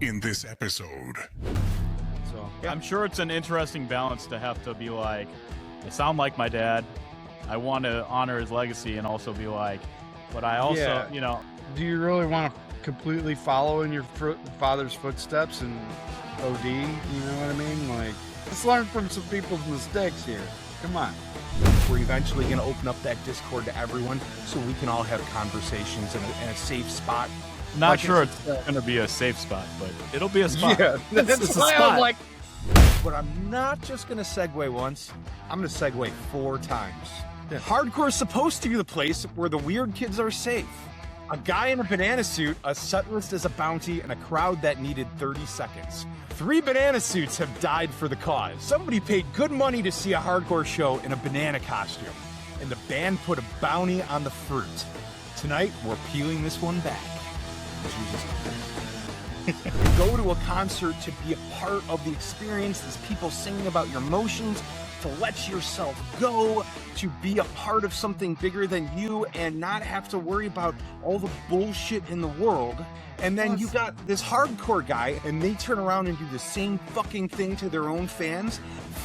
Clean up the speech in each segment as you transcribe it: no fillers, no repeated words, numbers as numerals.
in this episode. So I'm sure it's an interesting balance to have to be like, I sound like my dad. I want to honor his legacy and also be like, but I also, you know. Do you really want to completely follow in your father's footsteps and OD? You know what I mean? Like, let's learn from some people's mistakes here. Come on. We're eventually going to open up that Discord to everyone so we can all have conversations in a safe spot. Not like sure it's going to be a safe spot, but it'll be a spot. Yeah, it's a spot. Like, but I'm not just going to segue once. I'm going to segue 4 times. Yeah. Hardcore is supposed to be the place where the weird kids are safe. A guy in a banana suit, a set list as a bounty, and a crowd that needed 30 seconds. 3 banana suits have died for the cause. Somebody paid good money to see a hardcore show in a banana costume, and the band put a bounty on the fruit. Tonight, we're peeling this one back. Go to a concert to be a part of the experience. There's people singing about your emotions, to let yourself go, to be a part of something bigger than you and not have to worry about all the bullshit in the world. And then you got this hardcore guy and they turn around and do the same fucking thing to their own fans.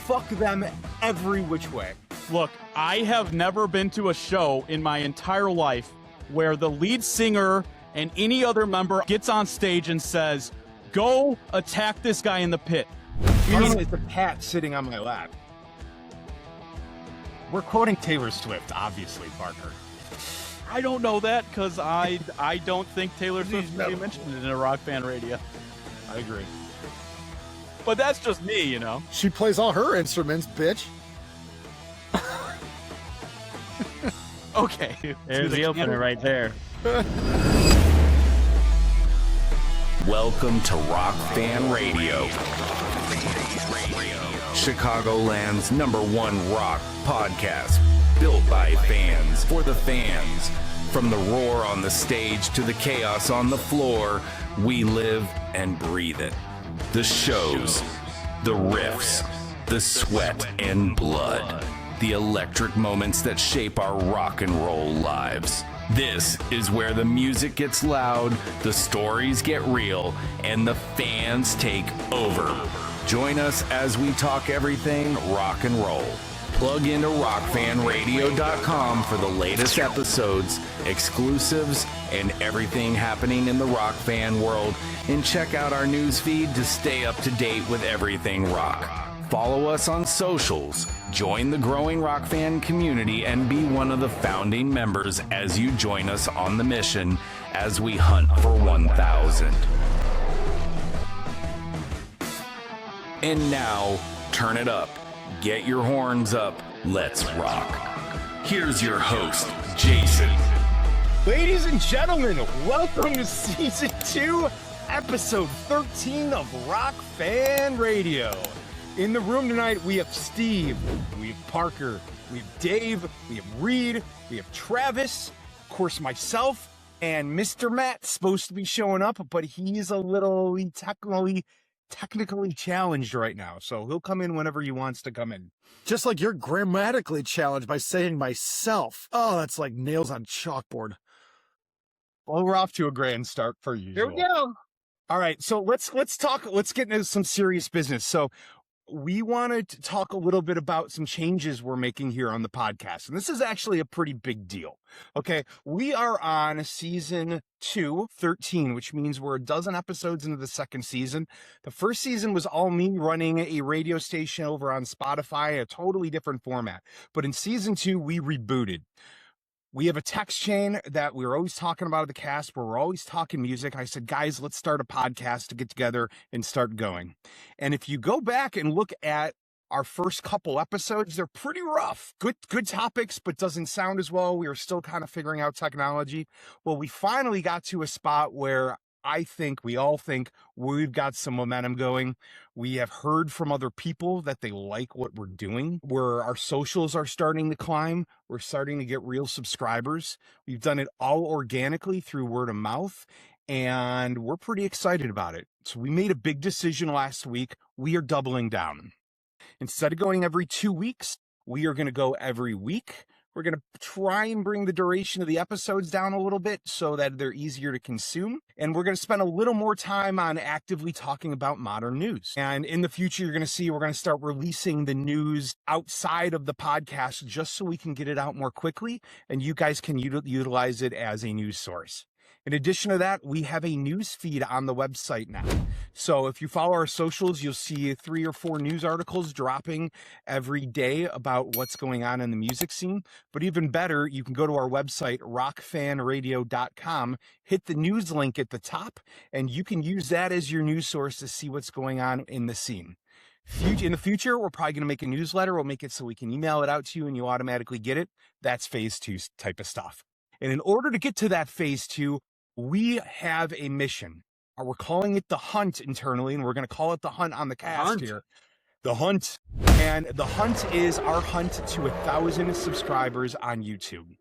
Fuck them every which way. Look, I have never been to a show in my entire life where the lead singer and any other member gets on stage and says, go attack this guy in the pit. It's the Pat sitting on my lap. We're quoting Taylor Swift, obviously, Parker. I don't know that because I don't think Taylor Swift should be mentioned in a rock fan radio. I agree. But that's just me, you know. She plays all her instruments, bitch. Okay. There's the opener right there. Welcome to Rock Fan Radio, Chicagoland's #1 rock podcast, built by fans for the fans. From the roar on the stage to the chaos on the floor, we live and breathe it. The shows, the riffs, the sweat and blood, the electric moments that shape our rock and roll lives. This is where the music gets loud, the stories get real, and the fans take over. Join us as we talk everything rock and roll. Plug into rockfanradio.com for the latest episodes, exclusives, and everything happening in the rock fan world, and check out our news feed to stay up to date with everything rock. Follow us on socials, join the growing rock fan community, and be one of the founding members as you join us on the mission as we hunt for 1,000. And now, turn it up, get your horns up, let's rock. Here's your host, Jason. Ladies and gentlemen, welcome to Season 2, Episode 13 of Rock Fan Radio. In the room tonight, we have Steve, we have Parker, we have Dave, we have Reed, we have Travis, of course myself, and Mr. Matt's supposed to be showing up, but he's a little technically challenged right now, so he'll come in whenever he wants to come in. Just like you're grammatically challenged by saying myself. Oh, that's like nails on chalkboard. Well, we're off to a grand start per usual. Here we go. All right, so let's get into some serious business. So we wanted to talk a little bit about some changes we're making here on the podcast. And this is actually a pretty big deal. Okay. We are on season 2, 13, which means we're a dozen episodes into the second season. The first season was all me running a radio station over on Spotify, a totally different format. But in season 2, we rebooted. We have a text chain that we're always talking about at the cast where we're always talking music. I said, guys, let's start a podcast to get together and start going. And if you go back and look at our first couple episodes, they're pretty rough. Good topics, but doesn't sound as well. We are still kind of figuring out technology. Well, we finally got to a spot where we all think we've got some momentum going. We have heard from other people that they like what we're doing, where our socials are starting to climb. We're starting to get real subscribers. We've done it all organically through word of mouth, and we're pretty excited about it. So we made a big decision last week. We are doubling down. Instead of going every 2 weeks, we are going to go every week. We're going to try and bring the duration of the episodes down a little bit so that they're easier to consume. And we're going to spend a little more time on actively talking about modern news. And in the future, you're going to see we're going to start releasing the news outside of the podcast just so we can get it out more quickly and you guys can utilize it as a news source. In addition to that, we have a news feed on the website now. So if you follow our socials, you'll see 3 or 4 news articles dropping every day about what's going on in the music scene. But even better, you can go to our website, rockfanradio.com, hit the news link at the top, and you can use that as your news source to see what's going on in the scene. In the future, we're probably going to make a newsletter. We'll make it so we can email it out to you and you automatically get it. That's phase 2 type of stuff. And in order to get to that phase 2, we have a mission. We're calling it the hunt internally, and we're going to call it the hunt on the cast here. The hunt. And the hunt is our hunt to 1,000 subscribers on YouTube.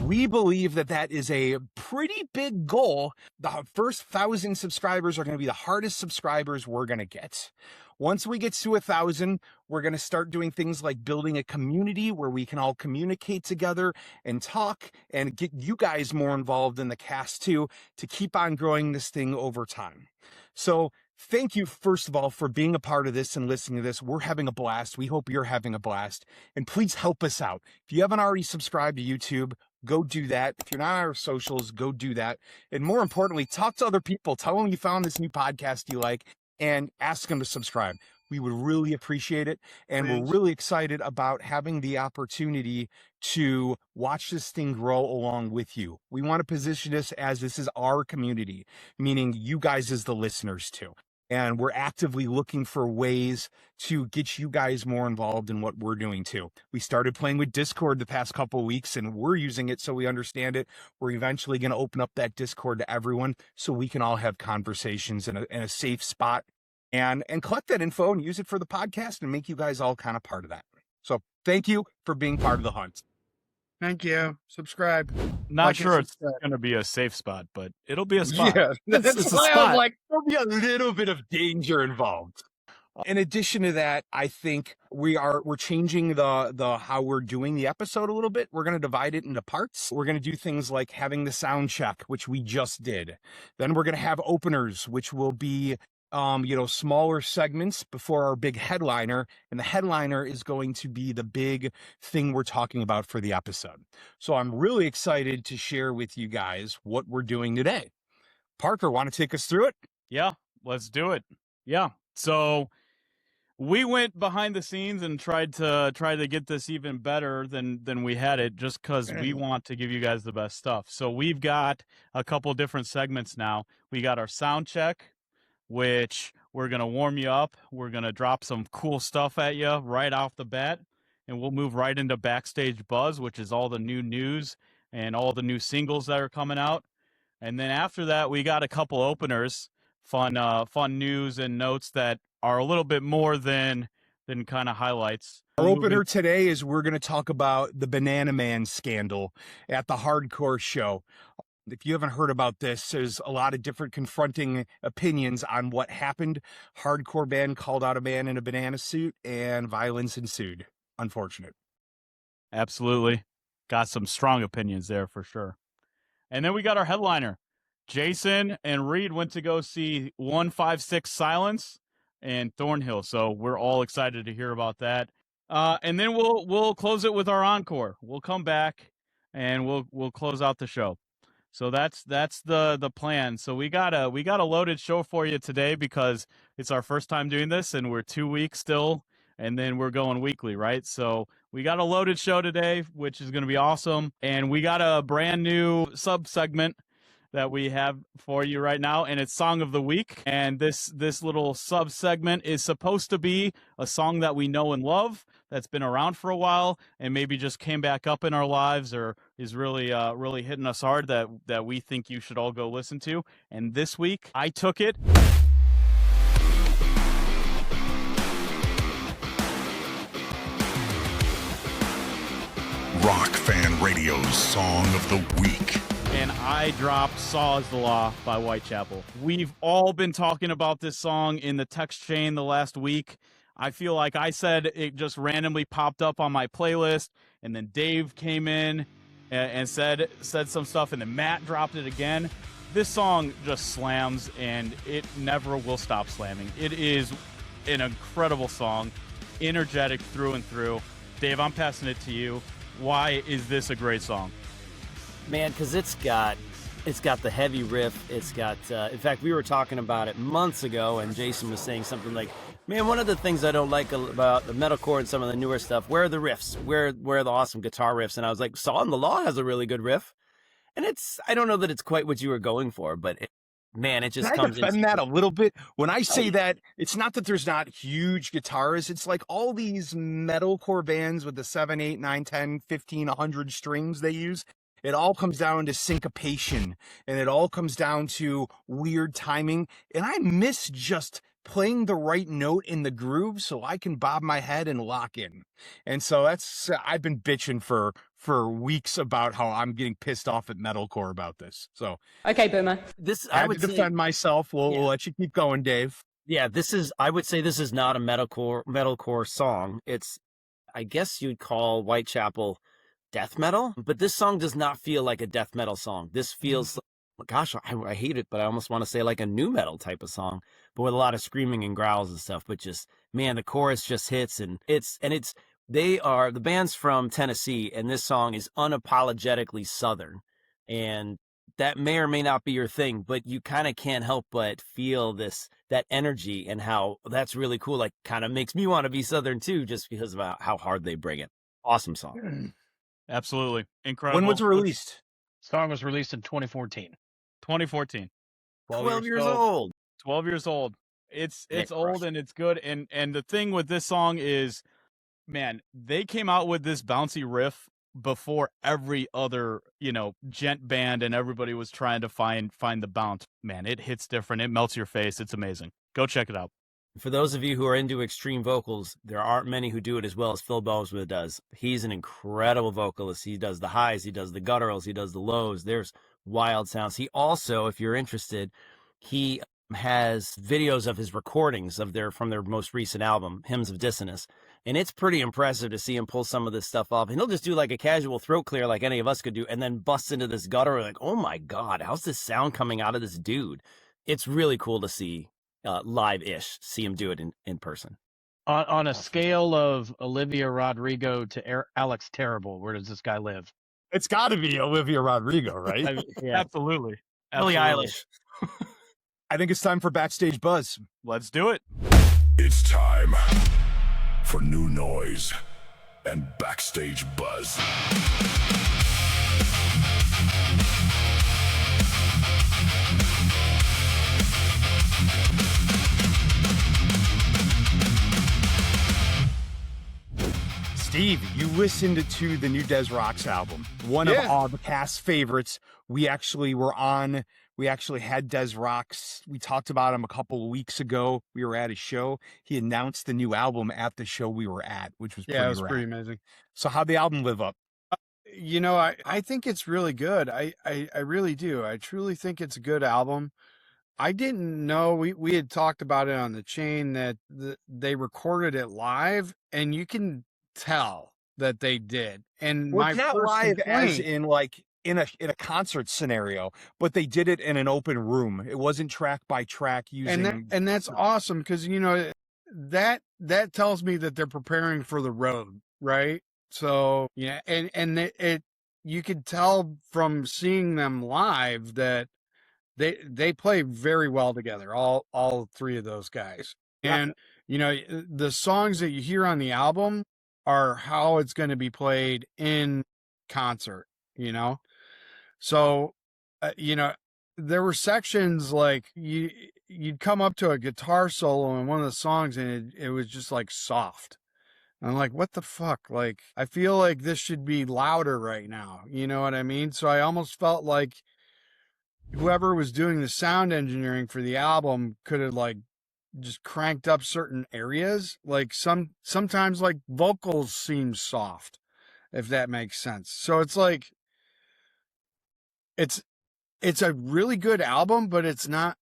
We believe that that is a pretty big goal. The first 1,000 subscribers are going to be the hardest subscribers we're going to get. Once we get to 1,000, we're going to start doing things like building a community where we can all communicate together and talk and get you guys more involved in the cast too, to keep on growing this thing over time. So thank you, first of all, for being a part of this and listening to this. We're having a blast. We hope you're having a blast. And please help us out. If you haven't already subscribed to YouTube, go do that. If you're not on our socials, go do that. And more importantly, talk to other people. Tell them you found this new podcast you like and ask them to subscribe. We would really appreciate it. And we're really excited about having the opportunity to watch this thing grow along with you. We want to position this as this is our community, meaning you guys as the listeners too. And we're actively looking for ways to get you guys more involved in what we're doing too. We started playing with Discord the past couple of weeks and we're using it so we understand it. We're eventually going to open up that Discord to everyone so we can all have conversations in a safe spot and collect that info and use it for the podcast and make you guys all kind of part of that. So thank you for being part of the hunt. Thank you. Subscribe. Not Like sure and it's going to be a safe spot, but it'll be a spot. Yeah, It's a why spot. I'm like, there'll be a little bit of danger involved. In addition to that, I think we're changing the how we're doing the episode a little bit. We're going to divide it into parts. We're going to do things like having the sound check, which we just did. Then we're going to have openers, which will be smaller segments before our big headliner. And the headliner is going to be the big thing we're talking about for the episode. So I'm really excited to share with you guys what we're doing today. Parker, want to take us through it? Yeah, let's do it. Yeah. So we went behind the scenes and tried to get this even better than we had it, just because we want to give you guys the best stuff. So we've got a couple different segments now. We got our sound check, which we're going to warm you up. We're going to drop some cool stuff at you right off the bat, and we'll move right into Backstage Buzz, which is all the new news and all the new singles that are coming out. And then after that, we got a couple openers, fun news and notes that are a little bit more than kind of highlights. Our opener today is we're going to talk about the Bananaman scandal at the Hardcore show. If you haven't heard about this, there's a lot of different confronting opinions on what happened. Hardcore band called out a man in a banana suit and violence ensued. Unfortunate. Absolutely. Got some strong opinions there for sure. And then we got our headliner. Jason and Reed went to go see 156 Silence and Thornhill. So we're all excited to hear about that. And then we'll close it with our encore. We'll come back and we'll close out the show. So that's the plan. So we got a loaded show for you today because it's our first time doing this and we're 2 weeks still, and then we're going weekly, right? So we got a loaded show today, which is going to be awesome. And we got a brand new sub segment that we have for you right now, and it's Song of the Week. And this little sub segment is supposed to be a song that we know and love, that's been around for a while, and maybe just came back up in our lives or is really hitting us hard that we think you should all go listen to. And this week, I took it. Rock Fan Radio's Song of the Week. And I dropped Saw Is the Law by Whitechapel. We've all been talking about this song in the text chain the last week. I feel like I said it just randomly popped up on my playlist, and then Dave came in and said some stuff, and then Matt dropped it again. This song just slams, and it never will stop slamming. It is an incredible song, energetic through and through. Dave, I'm passing it to you. Why is this a great song? Man, because it's got the heavy riff. It's got, in fact, we were talking about it months ago, and Jason was saying something like, man, one of the things I don't like about the metalcore and some of the newer stuff, where are the riffs? Where are the awesome guitar riffs? And I was like, Saw in the Law has a really good riff. And I don't know that it's quite what you were going for, but man, it just comes in. I defend that a little bit. When I say that, it's not that there's not huge guitarists. It's like all these metalcore bands with the 7, 8, 9, 10, 15, 100 strings they use. It all comes down to syncopation, and it all comes down to weird timing. And I miss just playing the right note in the groove so I can bob my head and lock in. And so I've been bitching for weeks about how I'm getting pissed off at metalcore about this. So okay, Boomer. I would defend myself. We'll let you keep going, Dave. Yeah, I would say this is not a metalcore song. It's, I guess you'd call Whitechapel death metal, but this song does not feel like a death metal song. This feels, gosh, I hate it, but I almost want to say like a nu metal type of song, but with a lot of screaming and growls and stuff. But just, man, the chorus just hits, and the band's from Tennessee, and this song is unapologetically Southern, and that may or may not be your thing, but you kind of can't help but feel that energy, and how that's really cool. Like, kind of makes me want to be Southern too, just because of how hard they bring it. Awesome song. Absolutely. Incredible. When was it released? Song was released in 2014. 2014. 12 years old. 12 years old. It's old and it's good. And the thing with this song is, man, they came out with this bouncy riff before every other, gent band, and everybody was trying to find the bounce. Man, it hits different. It melts your face. It's amazing. Go check it out. For those of you who are into extreme vocals, there aren't many who do it as well as Phil Bozeman does. He's an incredible vocalist. He does the highs, he does the gutturals, he does the lows. There's wild sounds. He also, if you're interested, he has videos of his recordings from their most recent album, Hymns of Dissonance. And it's pretty impressive to see him pull some of this stuff off. And he'll just do like a casual throat clear like any of us could do, and then bust into this gutter like, oh my God, how's this sound coming out of this dude? It's really cool to see live-ish, see him do it in person. On a scale of Olivia Rodrigo to Alex Terrible, where does this guy live? It's got to be Olivia Rodrigo, right? Yeah. Absolutely. Billie Eilish. I think it's time for Backstage Buzz. Let's do it. It's time for new noise and Backstage Buzz. Steve, you listened to the new Des Rocks album, one of our cast favorites. We actually had Des Rocks. We talked about him a couple of weeks ago. We were at a show. He announced the new album at the show we were at, which was pretty amazing. So how'd the album live up? I think it's really good. I really do. I truly think it's a good album. I didn't know, we had talked about it on the chain that they recorded it live, and you can tell that they did. And not live as in like in a concert scenario, but they did it in an open room. It wasn't track by track using, and that's awesome, because that tells me that they're preparing for the road, right? So yeah, and it you could tell from seeing them live that they play very well together, all three of those guys. Yeah. And the songs that you hear on the album are how it's going to be played in concert, so there were sections like you'd come up to a guitar solo in one of the songs, and it was just like soft. I'm like, what the fuck? Like, I feel like this should be louder right now. You know what I mean? So I almost felt like whoever was doing the sound engineering for the album could have like just cranked up certain areas. Like sometimes like vocals seem soft, if that makes sense. So it's like, it's a really good album, but it's not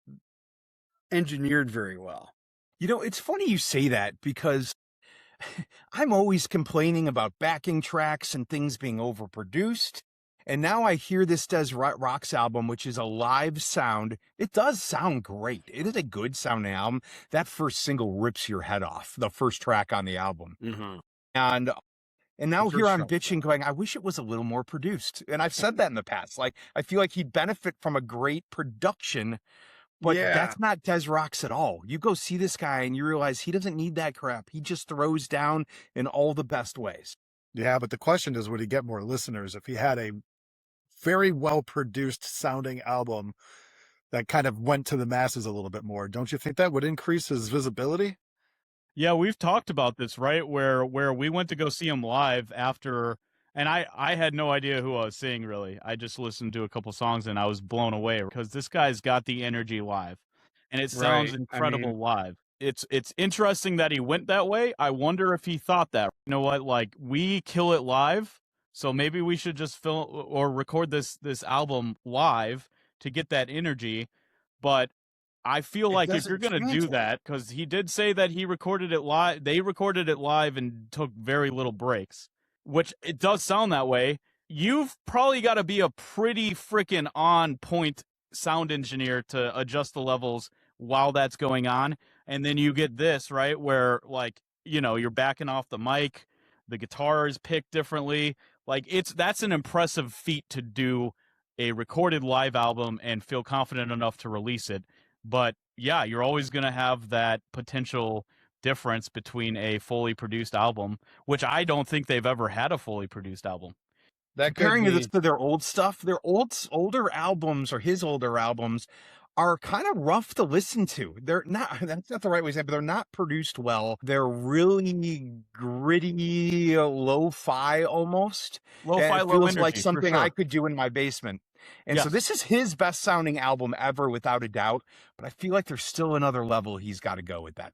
engineered very well. You know, it's funny you say that because I'm always complaining about backing tracks and things being overproduced. And now I hear this Des Rock's album, which is a live sound. It does sound great. It is a good sounding album. That first single rips your head off, the first track on the album. Mm-hmm. And now The here first I'm track. bitching, going, I wish it was a little more produced. And I've said that in the past. Like, I feel like he'd benefit from a great production, but Yeah. that's not Des Rock's at all. You go see this guy and you realize he doesn't need that crap. He just throws down in all the best ways. Yeah, but the question is, would he get more listeners if he had a very well produced sounding album that kind of went to the masses a little bit more? Don't you think that would increase his visibility? Yeah, we've talked about this, right? Where we went to go see him live after, and I had no idea who I was seeing really. I just listened to a couple songs and I was blown away because this guy's got the energy live, and it sounds Right. incredible live. It's interesting that he went that way. I wonder if he thought that, you know what, like we kill it live, so maybe we should just film or record this album live to get that energy. But I feel It like if doesn't you're going to do translate. that, because he did say that he recorded it live, they recorded it live and took very little breaks, which it does sound that way. You've probably got to be a pretty freaking on point sound engineer to adjust the levels while that's going on. And then you get this, right, where like, you know, you're backing off the mic, the guitar is picked differently. Like that's an impressive feat to do a recorded live album and feel confident enough to release it. But yeah, you're always going to have that potential difference between a fully produced album, which I don't think they've ever had a fully produced album. That Comparing could this be. to their old stuff, their older albums or his older albums are kind of rough to listen to. They're not, that's not the right way to say it, but they're not produced well. They're really gritty, lo-fi almost. Lo-fi, And it low feels energy, like for something sure. I could do in my basement. And so Yes. this is his best sounding album ever, without a doubt. But I feel like there's still another level he's got to go with that.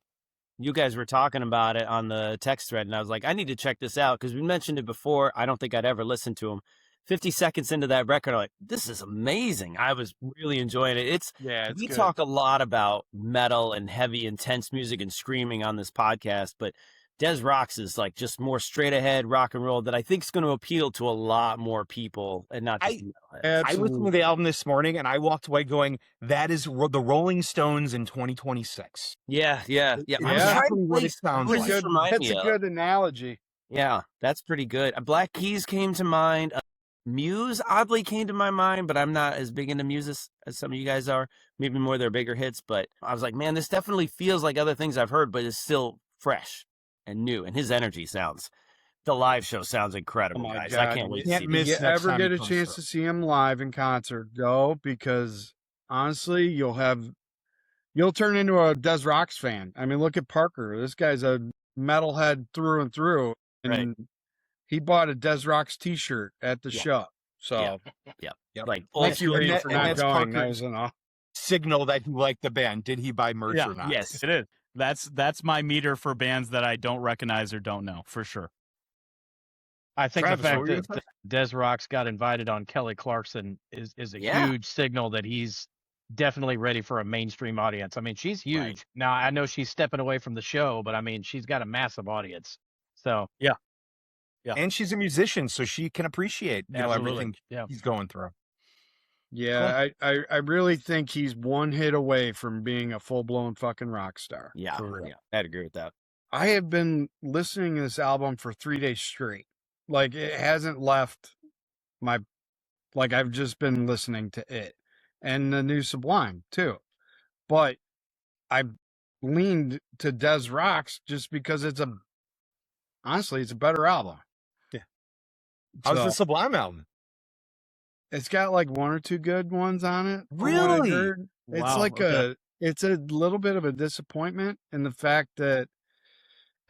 You guys were talking about it on the text thread, and I was like, I need to check this out because we mentioned it before. I don't think I'd ever listened to him. 50 seconds into that record, I'm like, this is amazing. I was really enjoying it. We talk a lot about metal and heavy, intense music and screaming on this podcast, but Des Rock's is like just more straight ahead rock and roll that I think is going to appeal to a lot more people and not just metalheads. I listened to the album this morning and I walked away going, that is the Rolling Stones in 2026. Yeah. I'm Yeah. trying to What it place sounds what like. does this remind That's me a of? good analogy. Yeah, that's pretty good. Black Keys came to mind. Muse oddly came to my mind, but I'm not as big into Muse as some of you guys are. Maybe more their bigger hits, but I was like, man, this definitely feels like other things I've heard, but it's still fresh and new. And his energy the live show sounds incredible, Oh my guys. God. I can't wait to Can't see miss this. If you next ever time get he a comes chance through. to see him live in concert, go, because honestly, you'll turn into a Des Rock's fan. I mean, look at Parker. This guy's a metalhead through and through, and Right. he bought a Des Rock's T-shirt at the Yeah. show. So Yep. Like thank you, old Reed, that- for and not that's going. That Parker's- was enough. Signal that he liked the band. Did he buy merch Yeah. or not? Yes. It is. That's my meter for bands that I don't recognize or don't know, for sure. I think Travis, the what fact were you that gonna Des Rock's got invited on Kelly Clarkson is a Yeah. huge signal that he's definitely ready for a mainstream audience. I mean, she's huge. Right. Now, I know she's stepping away from the show, but I mean, she's got a massive audience. So, Yeah. And she's a musician, so she can appreciate absolutely. everything Yeah. he's going through. Yeah, I really think he's one hit away from being a full-blown fucking rock star. Yeah. For real. Yeah. I'd agree with that. I have been listening to this album for 3 days straight. Like, it hasn't left my, like, I've just been listening to it and the new Sublime too. But I leaned to Des Rock's just because honestly, it's a better album. Yeah. How's So, the Sublime album? it's got like one or two good ones on it. from what I Really? heard. It's Wow, like okay. it's a little bit of a disappointment in the fact that,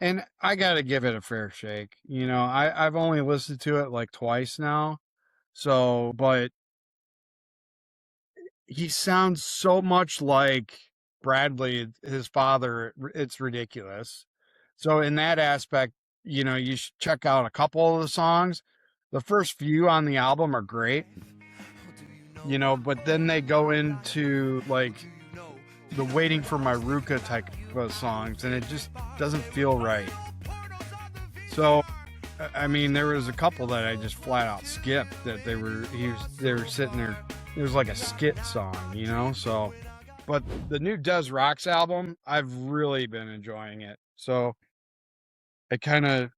and I got to give it a fair shake. You know, I've only listened to it like twice now. So, but he sounds so much like Bradley, his father. It's ridiculous. So in that aspect, you know, you should check out a couple of the songs. The first few on the album are great, you know, but then they go into like the Waiting for My Ruka type of songs, and it just doesn't feel right. So, I mean, there was a couple that I just flat out skipped that they were sitting there. It was like a skit song, you know? So, but the new Does Rocks album, I've really been enjoying it. So it kind of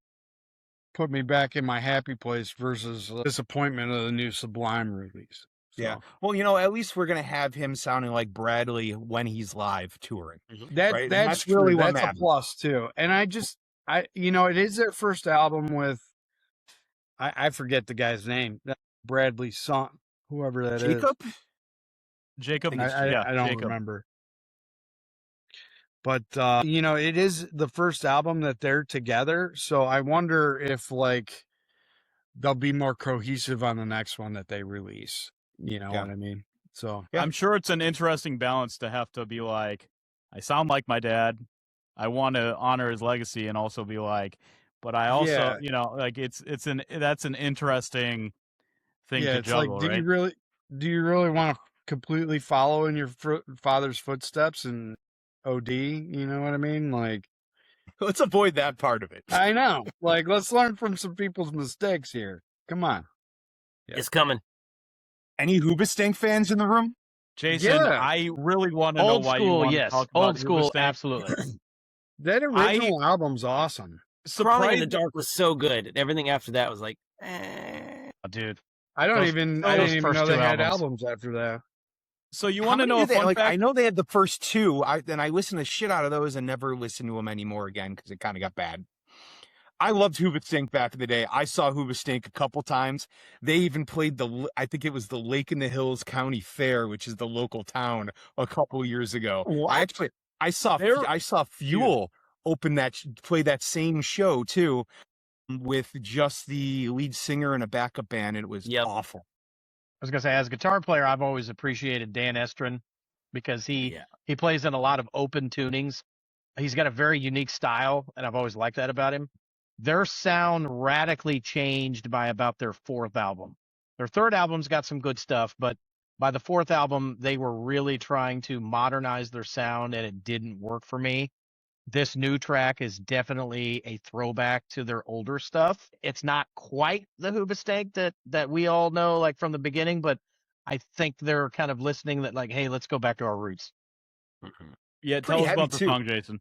put me back in my happy place versus the disappointment of the new Sublime release. So, Yeah. Well, you know, at least we're going to have him sounding like Bradley when he's live touring. That Right, and that's that's really really what that's a matters. plus too. And it is their first album with I forget the guy's name. Bradley's son, whoever that is. Jacob? Jacob, I don't Jacob. remember. But it is the first album that they're together, so I wonder if like they'll be more cohesive on the next one that they release. You know Yeah. what I mean? So Yeah. I'm sure it's an interesting balance to have to be like, I sound like my dad. I want to honor his legacy and also be like, but I also, Yeah. like that's an interesting thing yeah, to it's juggle, like, right? do you really want to completely follow in your father's footsteps and OD? You know what I mean? Like, Let's avoid that part of it. I know. Like, let's learn from some people's mistakes here. Come on. Yeah. It's coming. Any Hoobastank fans in the room? Jason, Yeah. I really want to know Old why you school, want to yes. talk about Old school, Hoobastank. absolutely. That original album's awesome. Crawling in the Surprised, Dark was so good. Everything after that was like, eh. Oh, dude. I Those didn't first even know two they had albums. albums after that. so you How want to many know a did they- fun like, fact? I know they had the first two. I listened to shit out of those and never listened to them anymore again because it kind of got bad. I loved Hoobastank back in the day. I saw Hoobastank a couple times. They even played I think it was the Lake in the Hills County Fair, which is the local town, a couple years ago. I saw Fuel play that same show too, with just the lead singer and a backup band, and it was awful. I was gonna say, as a guitar player, I've always appreciated Dan Estrin because he plays in a lot of open tunings. He's got a very unique style, and I've always liked that about him. Their sound radically changed by about their fourth album. Their third album's got some good stuff, but by the fourth album, they were really trying to modernize their sound, and it didn't work for me. This new track is definitely a throwback to their older stuff. It's not quite the Hoobastank that we all know, like from the beginning, but I think they're kind of listening that, like, hey, let's go back to our roots. Yeah, Pretty tell us heavy, about the too. song, Jason.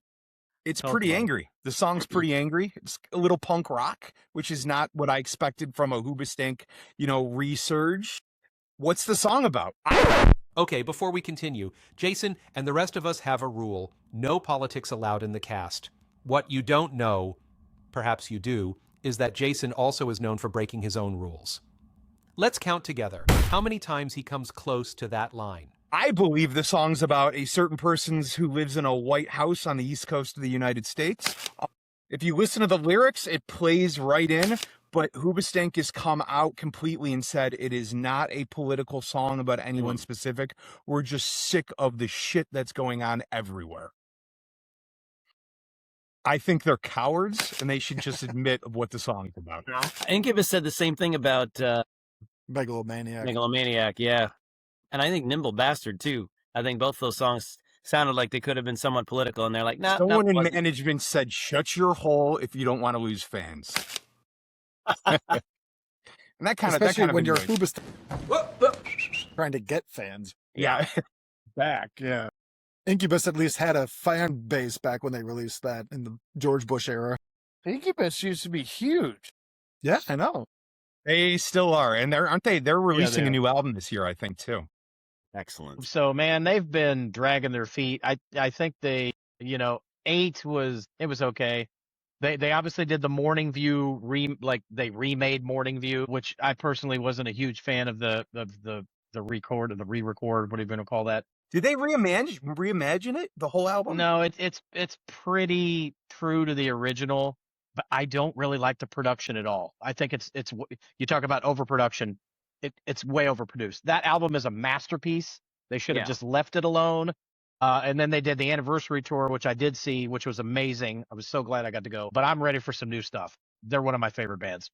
It's Tell us pretty about it. angry. The song's pretty angry. It's a little punk rock, which is not what I expected from a Hoobastank, resurge. What's the song about? Okay, before we continue, Jason and the rest of us have a rule. No politics allowed in the cast. What you don't know, perhaps you do, is that Jason also is known for breaking his own rules. Let's count together how many times he comes close to that line. I believe the song's about a certain person who lives in a white house on the east coast of the United States. If you listen to the lyrics, it plays right in, but Hoobastank has come out completely and said it is not a political song about anyone specific. We're just sick of the shit that's going on everywhere. I think they're cowards, and they should just admit of what the song's about. Incubus said the same thing about Megalomaniac. Megalomaniac, yeah. And I think Nimble Bastard, too. I think both those songs sounded like they could have been somewhat political, and they're like, nah. Someone in wasn't. management said, shut your hole if you don't want to lose fans. And that kind Especially of when you're annoys- Hoobastank trying to get fans. Yeah. Back, yeah. Incubus at least had a fan base back when they released that in the George Bush era. Incubus used to be huge. Yeah, I know. They still are, and aren't they? They're releasing they a are. new album this year, I think, too. Excellent. So, man, they've been dragging their feet. I think they, 8 was okay. They obviously did the Morning View they remade Morning View, which I personally wasn't a huge fan of the re-record, what are you going to call that? Did they reimagine it, the whole album? No, it's pretty true to the original, but I don't really like the production at all. I think it's you talk about overproduction. It's way overproduced. That album is a masterpiece. They should have just left it alone. And then they did the anniversary tour, which I did see, which was amazing. I was so glad I got to go. But I'm ready for some new stuff. They're one of my favorite bands.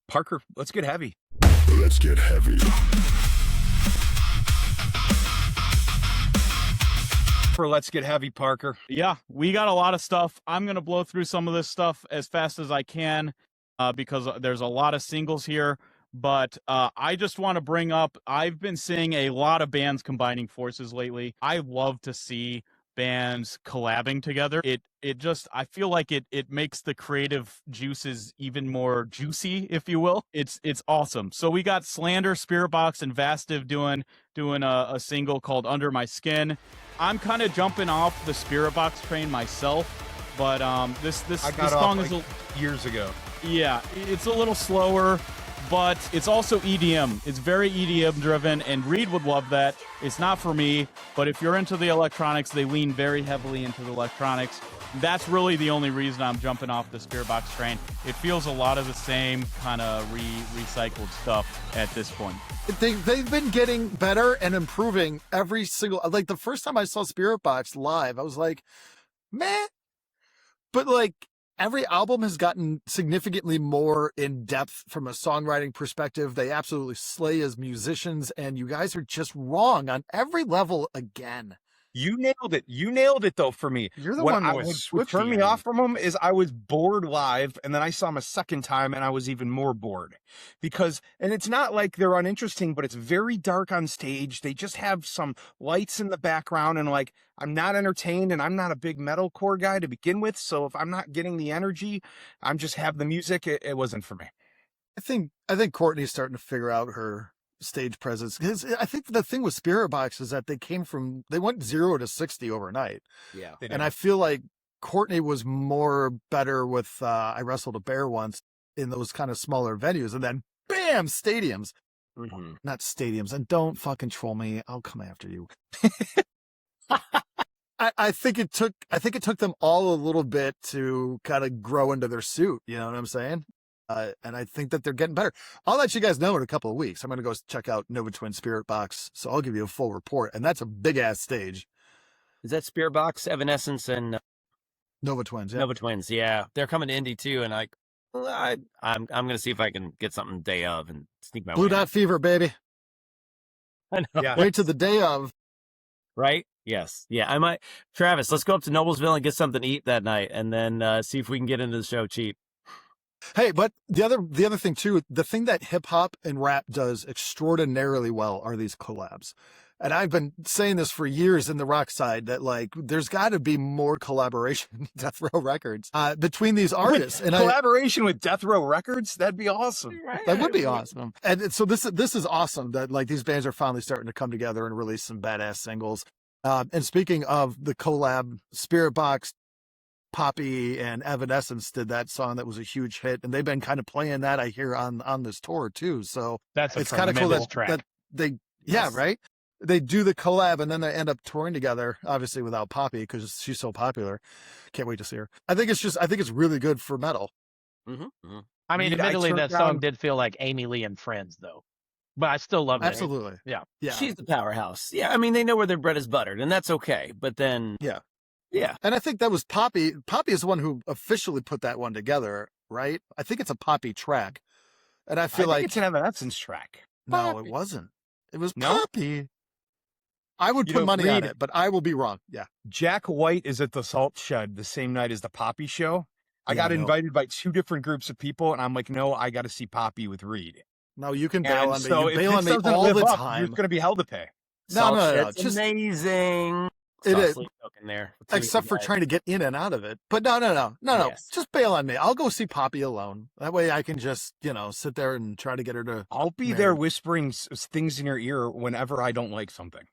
Parker, let's get heavy. Let's get heavy. for Let's Get Heavy, Parker. Yeah, we got a lot of stuff. I'm going to blow through some of this stuff as fast as I can because there's a lot of singles here. But I just want to bring up, I've been seeing a lot of bands combining forces lately. I love to see bands collabing together. It just, I feel like it makes the creative juices even more juicy, if you will. It's awesome. So we got Slander, Spiritbox, and Vastive doing a single called Under My Skin. I'm kind of jumping off the Spiritbox train myself, but this song is years ago. Yeah, it's a little slower, but it's also EDM. It's very EDM driven, and Reed would love that. It's not for me, but if you're into the electronics, they lean very heavily into the electronics. That's really the only reason I'm jumping off the Spiritbox train. It feels a lot of the same kind of recycled stuff at this point. They've been getting better and improving every single, like the first time I saw Spiritbox live, I was like, meh. But like every album has gotten significantly more in depth from a songwriting perspective. They absolutely slay as musicians, and you guys are just wrong on every level again. You nailed it. You nailed it, though, for me. You're the What one that I was what turned me swifty. off from them is I was bored live, and then I saw them a second time, and I was even more bored. Because, and it's not like they're uninteresting, but it's very dark on stage. They just have some lights in the background, and like, I'm not entertained, and I'm not a big metalcore guy to begin with, so if I'm not getting the energy, I'm just have the music, it wasn't for me. I think Courtney's starting to figure out her stage presence, because I think the thing with Spiritbox is that they went 0 to 60 overnight. Yeah. And I feel like Courtney was more better with I Wrestled a Bear once in those kind of smaller venues, and then bam, stadiums. Mm-hmm. Not stadiums. And don't fucking troll me. I'll come after you. I think it took them all a little bit to kind of grow into their suit. You know what I'm saying? And I think that they're getting better. I'll let you guys know in a couple of weeks. I'm going to go check out Nova Twin Spiritbox, so I'll give you a full report. And that's a big ass stage. Is that Spiritbox, Evanescence, and Nova Twins? Yeah. Nova Twins? Yeah, they're coming to Indy too, and I'm going to see if I can get something day of and sneak my Blue way Dot in. Fever, baby. I know. Yeah. Wait to the day of. Right? Yes. Yeah, I might. Travis, let's go up to Noblesville and get something to eat that night, and then see if we can get into the show cheap. Hey, but the other thing too, the thing that hip hop and rap does extraordinarily well are these collabs. And I've been saying this for years in the rock side that like there's got to be more collaboration Death Row Records between these artists. And collaboration with Death Row Records, that'd be awesome. that would be awesome. And so this is awesome that like these bands are finally starting to come together and release some badass singles. And speaking of the collab, Spiritbox, Poppy, and Evanescence did that song that was a huge hit, and they've been kind of playing that, I hear, on this tour too. So That's it's kind of cool track. that they right, they do the collab and then they end up touring together, obviously without Poppy because she's so popular. Can't wait to see her. I think it's really good for metal. Mm-hmm. Mm-hmm. I mean, I admittedly, turned that down- song did feel like Amy Lee and Friends, though. But I still love it. Absolutely. Yeah. She's the powerhouse. Yeah, I mean, they know where their bread is buttered, and that's okay. But then, Yeah. yeah, And I think that was Poppy. Poppy is the one who officially put that one together, right? I think it's a Poppy track. And I feel I think like it's an Evanescence track. no, it wasn't. It was No? Poppy. I would You put know, money on Reed- it, but I will be wrong. Yeah. Jack White is at the Salt Shed the same night as the Poppy show. I Yeah, got no. invited by 2 different groups of people, and I'm like, no, I got to see Poppy with Reed. No, you can bail And on me. so You if bail this on me doesn't all live the up, time. There's going to be hell to pay. Salt no. Shed's Just amazing. It Saw is. Sleep Token there. except for trying to get in and out of it. But no. Yes. Just bail on me. I'll go see Poppy alone. That way I can just, sit there and try to get her to. I'll be Man. there whispering things in your ear whenever I don't like something.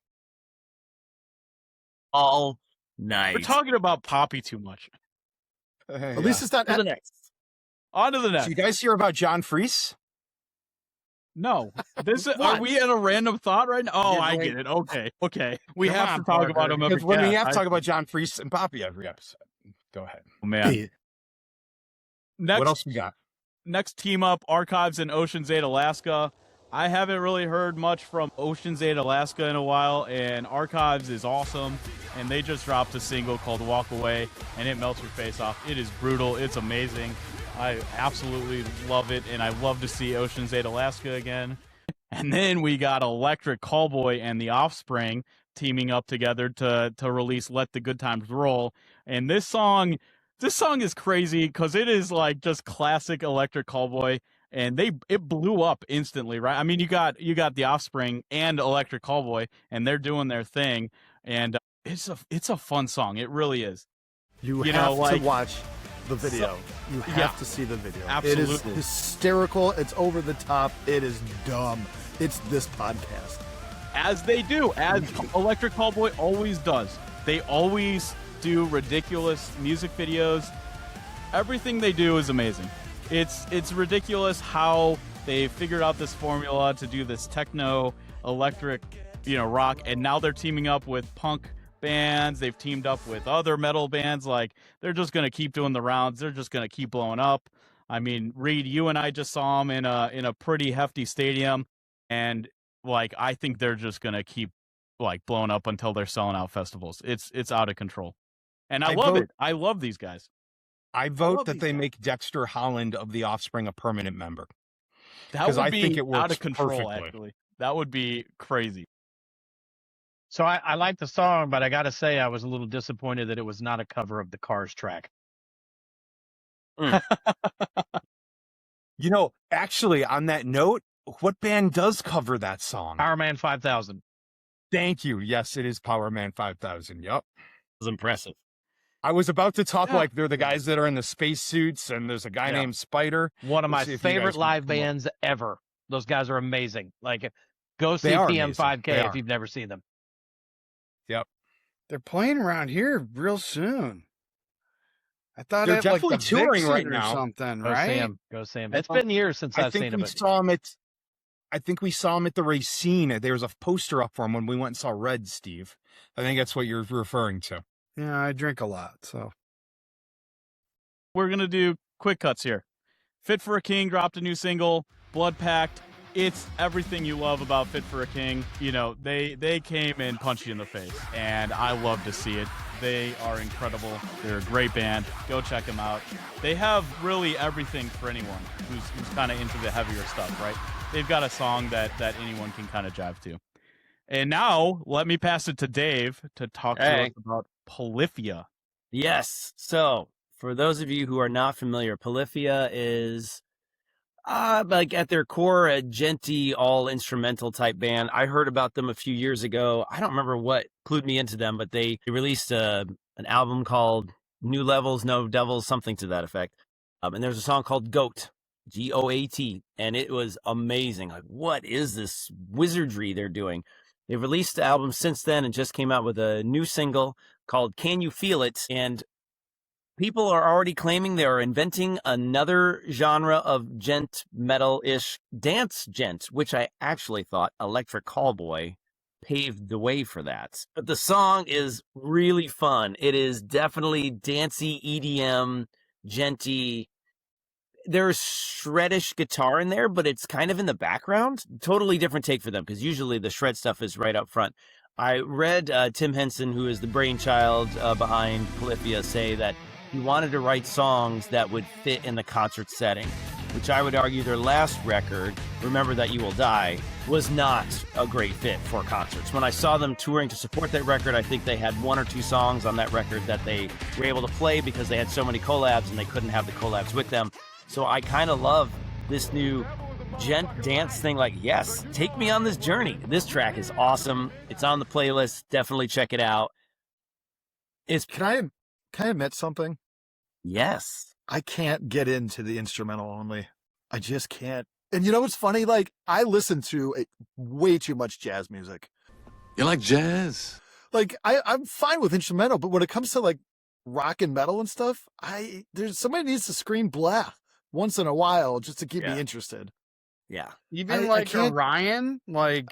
all night. We're talking about Poppy too much. At least it's not. to the next. On to the So next. you guys hear about John Freese? No, this is, are What? we in a random thought right now? Oh, Yeah, I right. get it. Okay. We Come have on, to talk about Parker, him every because when we cast. have to talk about John Freese and Poppy every episode. Go ahead. Oh, man. Hey, What else we got? Next team up, Archives in Ocean's 8, Alaska. I haven't really heard much from Ocean's 8, Alaska in a while, and Archives is awesome. And they just dropped a single called Walk Away, and it melts your face off. It is brutal. It's amazing. I absolutely love it, and I love to see Ocean's 8, Alaska again. And then we got Electric Callboy and The Offspring teaming up together to release Let the Good Times Roll. And this song is crazy because it is like just classic Electric Callboy, and it blew up instantly, right? I mean, you got The Offspring and Electric Callboy, and they're doing their thing, and it's a fun song. It really is. You know, have like- to watch the video. You have Yeah. to see the video. Absolutely. It is hysterical. It's over the top. It is dumb. It's this podcast. As they do, as Electric Callboy always does. They always do ridiculous music videos. Everything they do is amazing. It's ridiculous how they figured out this formula to do this techno electric, rock, and now they're teaming up with punk bands. They've teamed up with other metal bands. Like, they're just going to keep doing the rounds. They're just going to keep blowing up. I mean, Reed, you and I just saw them in a pretty hefty stadium, and like, I think they're just going to keep like blowing up until they're selling out festivals. It's out of control. And I love it. I love these guys. I vote that they make Dexter Holland of The Offspring a permanent member. That would I be think it works out of control, perfectly. actually. That would be crazy. So I like the song, but I got to say I was a little disappointed that it was not a cover of the Cars track. Actually, on that note, what band does cover that song? Power Man 5000. Thank you. Yes, it is Power Man 5000. Yep. It was impressive. I was about to talk Yeah. like they're the guys that are in the spacesuits, and there's a guy Yeah. named Spider. One of We'll my see if you guys favorite can live come up. bands ever. Those guys are amazing. Like, go see They are PM5K amazing. They if are. you've never seen them. They're playing around here real soon. I thought They're it like definitely the touring right Vixen or now. something, Go right? see them. Go see them. It's been years since I I've seen think them. we saw him at. I think we saw him at the Racine. There was a poster up for him when we went and saw Red, Steve. I think that's what you're referring to. Yeah, I drink a lot, so. We're going to do quick cuts here. Fit for a King dropped a new single, Blood Pact. It's everything you love about Fit for a King. They came and punched you in the face, and I love to see it. They are incredible. They're a great band. Go check them out. They have really everything for anyone who's kind of into the heavier stuff, right? They've got a song that anyone can kind of jive to. And now, let me pass it to Dave to talk to us about Polyphia. Yes. So, for those of you who are not familiar, Polyphia is like at their core a djenty, all instrumental type band. I heard about them a few years ago. I don't remember what clued me into them, but they released an album called New Levels, No Devils, something to that effect. And there's a song called Goat, Goat, and it was amazing. Like, what is this wizardry they're doing? They've released the album since then and just came out with a new single called Can You Feel It? And people are already claiming they are inventing another genre of gent metal-ish dance gent, which I actually thought Electric Callboy paved the way for that. But the song is really fun. It is definitely dancey, EDM, genty. There's shreddish guitar in there, but it's kind of in the background. Totally different take for them, because usually the shred stuff is right up front. I read Tim Henson, who is the brainchild behind Polyphia, say that he wanted to write songs that would fit in the concert setting, which I would argue their last record, Remember That You Will Die, was not a great fit for concerts. When I saw them touring to support that record, I think they had one or two songs on that record that they were able to play because they had so many collabs and they couldn't have the collabs with them. So I kind of love this new gent dance thing. Like, yes, take me on this journey. This track is awesome. It's on the playlist. Definitely check it out. Can I admit something? Yes. I can't get into the instrumental only. I just can't. And you know what's funny? Like, I listen to way too much jazz music. You like jazz? Like, I'm fine with instrumental, but when it comes to like rock and metal and stuff, there's somebody needs to scream blah once in a while just to keep me interested. Yeah. Even I like can't- Orion, like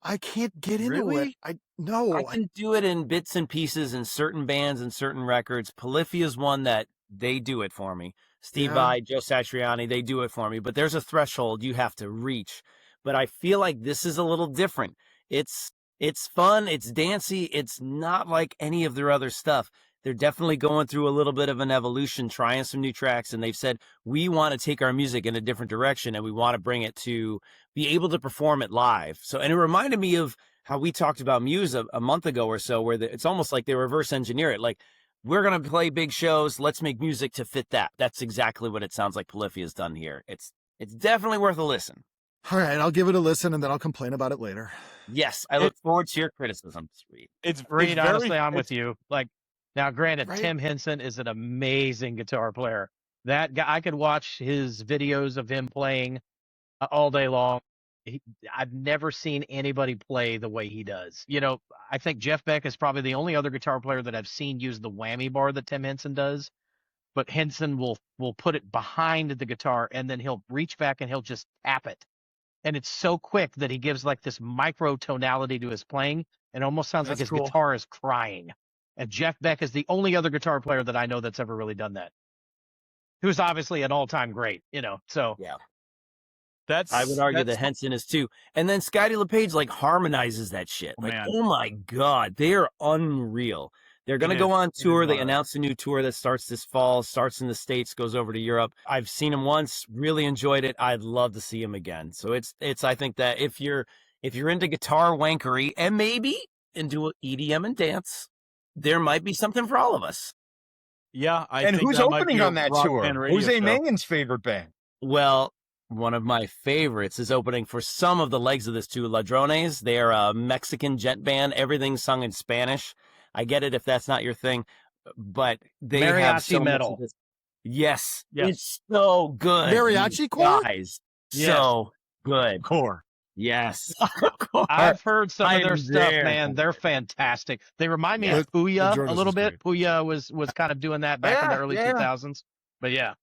I can't get into Really? it. I can do it in bits and pieces in certain bands and certain records. Polyphia is one that they do it for me. Steve Yeah. Vai, Joe Satriani, they do it for me. But there's a threshold you have to reach. But I feel like this is a little different. It's fun. It's dancey. It's not like any of their other stuff. They're definitely going through a little bit of an evolution, trying some new tracks. And they've said, we want to take our music in a different direction and we want to bring it to be able to perform it live. So, and it reminded me of how we talked about Muse a month ago or so, where it's almost like they reverse engineer it. Like, we're going to play big shows. Let's make music to fit that. That's exactly what it sounds like Polyphia's done here. It's definitely worth a listen. All right, I'll give it a listen and then I'll complain about it later. Yes, I look forward to your criticism, Reed. Reed, honestly, I'm with you. Like, now, granted, Right? Tim Henson is an amazing guitar player. That guy, I could watch his videos of him playing all day long. I've never seen anybody play the way he does. You know, I think Jeff Beck is probably the only other guitar player that I've seen use the whammy bar that Tim Henson does. But Henson will put it behind the guitar and then he'll reach back and he'll just tap it. And it's so quick that he gives like this micro tonality to his playing. And it almost sounds like his guitar is crying. And Jeff Beck is the only other guitar player that I know that's ever really done that. Who's obviously an all-time great, you know. So yeah. I would argue that Henson is too. And then Scotty LePage like harmonizes that shit. Like, oh my God, they are unreal. They're going to go on tour. They announced a new tour that starts this fall, starts in the States, goes over to Europe. I've seen him once, really enjoyed it. I'd love to see him again. So it's I think that if you're into guitar wankery and maybe into EDM and dance, there might be something for all of us. Yeah, and think who's that opening on that tour? Who's A Mangan's favorite band? Well, one of my favorites is opening for some of the legs of this too. Ladrones. They are a Mexican gent band. Everything's sung in Spanish. I get it if that's not your thing, but they have so metal. Much of this. Yes, it's so good. Mariachi core? Guys, so good. Core. Yes. I've heard some of their stuff, man. They're fantastic. They remind me of Puya a little bit. Puya was kind of doing that back in the early 2000s. But yeah.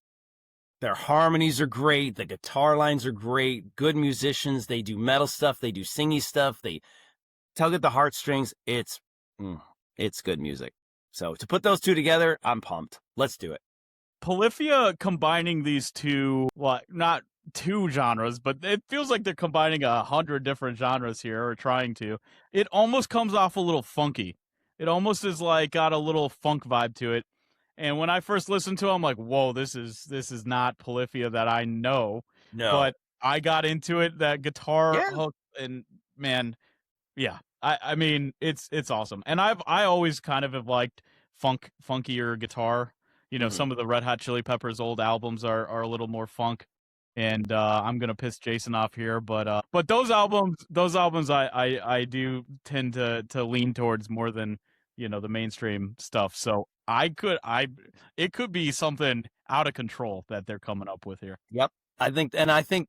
Their harmonies are great. The guitar lines are great. Good musicians. They do metal stuff. They do singy stuff. They tug at the heartstrings. It's good music. So to put those two together, I'm pumped. Let's do it. Polyphia combining these two, well, not two genres, but it feels like they're combining 100 different genres here, or trying to. It almost comes off a little funky. It almost is like got a little funk vibe to it. And when I first listened to it, I'm like, whoa, this is not Polyphia that I know. No. But I got into it, that guitar hook, and man, yeah. I mean, it's awesome. And I always kind of have liked funkier guitar. You know, some of the Red Hot Chili Peppers old albums are a little more funk. And I'm gonna piss Jason off here, but those albums I do tend to lean towards more than, you know, the mainstream stuff. So it could be something out of control that they're coming up with here. Yep. I think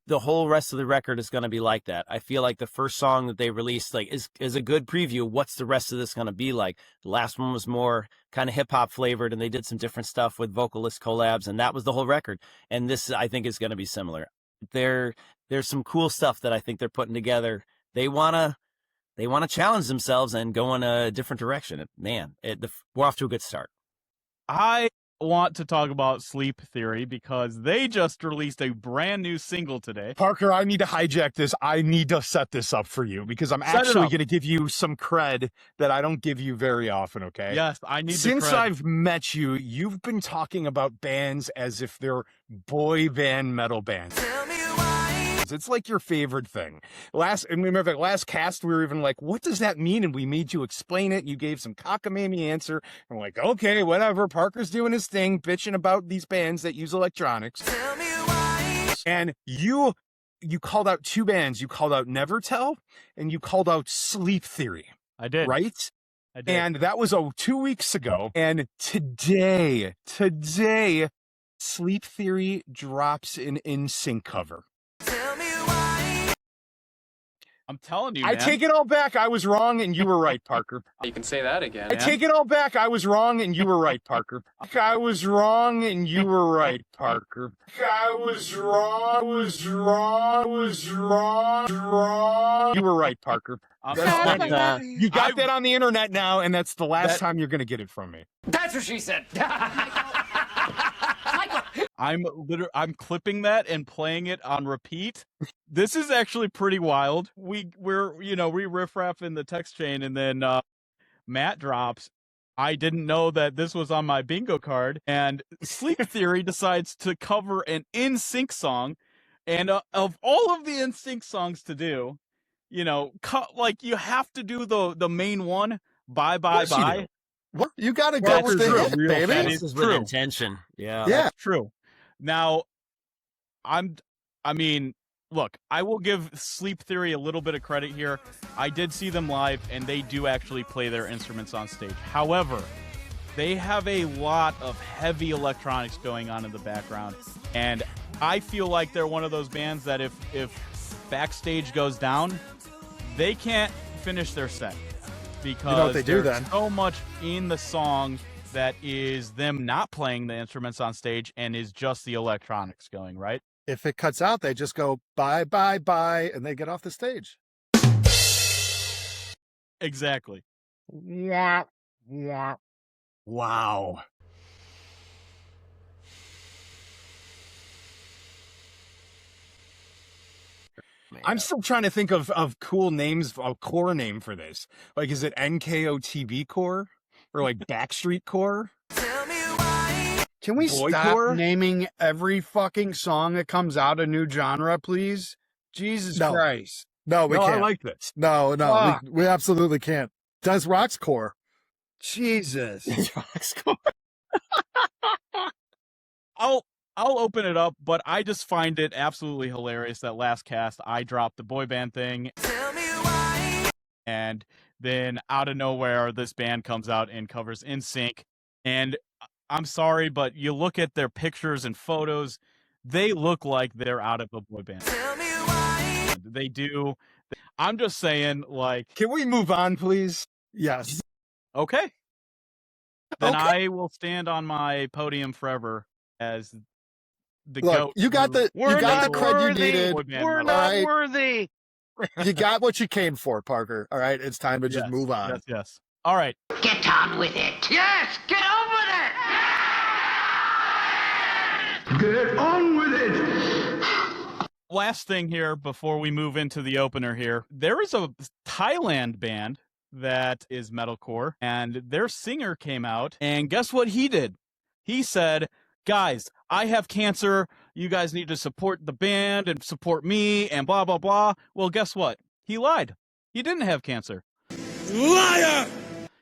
the whole rest of the record is going to be like that. I feel like the first song that they released is a good preview. What's the rest of this going to be like? The last one was more kind of hip hop flavored, and they did some different stuff with vocalist collabs, and that was the whole record. And this, I think, is going to be similar. There's some cool stuff that I think they're putting together. They want to challenge themselves and go in a different direction. Man, we're off to a good start. I want to talk about Sleep Theory because they just released a brand new single today. Parker, I need to hijack this. I need to set this up for you because I'm actually going to give you some cred that I don't give you very often, okay? Yes, I need Since I've met you, you've been talking about bands as if they're boy band metal bands. Tell me why. It's like your favorite thing. Remember last cast, we were even like, what does that mean? And we made you explain it. You gave some cockamamie answer. And we're like, okay, whatever. Parker's doing his thing, bitching about these bands that use electronics. Tell me why. And you called out two bands. You called out Nevertell and you called out Sleep Theory. I did. Right? I did. And that was 2 weeks ago. And today, Sleep Theory drops an NSYNC cover. I'm telling you, man. I take it all back. I was wrong, and you were right, Parker. You can say that again. I take it all back. I was wrong, and you were right, Parker. I was wrong, and you were right, Parker. I was wrong. You were right, Parker. You got that on the internet now, and that's the last time you're going to get it from me. That's what she said. I'm clipping that and playing it on repeat. This is actually pretty wild. We're riff-raff in the text chain, and then Matt drops, I didn't know that this was on my bingo card, and Sleep Theory decides to cover an NSYNC song, and of all of the NSYNC songs to do, like you have to do the main one. Bye, bye, course you bye. do. Well, you got to go That's with the true. hit, That baby. is This is with true. intention. Yeah. Yeah. That's true. Now, I mean, look, I will give Sleep Theory a little bit of credit here. I did see them live, and they do actually play their instruments on stage. However, they have a lot of heavy electronics going on in the background, and I feel like they're one of those bands that if Backstage goes down, they can't finish their set because what they do there's then? so much in the song that is them not playing the instruments on stage and is just the electronics going, right? If it cuts out, they just go bye, bye, bye, and they get off the stage. Exactly. Yeah. Wow. I'm still trying to think of cool names, a core name for this. Like, is it NKOTB core or like Backstreet core? Can we Boy stop core? naming every fucking song that comes out a new genre, please? Jesus No. Christ. No, we No, can't. I like this. No, Fuck. we absolutely can't. Does Rock's core? Jesus. I'll open it up, but I just find it absolutely hilarious that last cast I dropped the boy band thing. And then out of nowhere this band comes out and covers In Sync. And I'm sorry, but you look at their pictures and photos, they look like they're out of a boy band. They do. I'm just saying, like, Can we move on, please? Yes. okay. Then Okay. I will stand on my podium forever as the Look, goat. you got the We're cred you worthy. needed. Boy band We're metal. not Alright. worthy. You got what you came for, Parker. All right, it's time to just Yes, move on. Yes. All right. Get on with it. Yes, get on with it. Get on with it. Last thing here before we move into the opener here. There is a Thailand band that is metalcore, and their singer came out, and guess what he did? He said, guys, I have cancer. You guys need to support the band and support me and blah, blah, blah. Well, guess what? He lied. He didn't have cancer. Liar!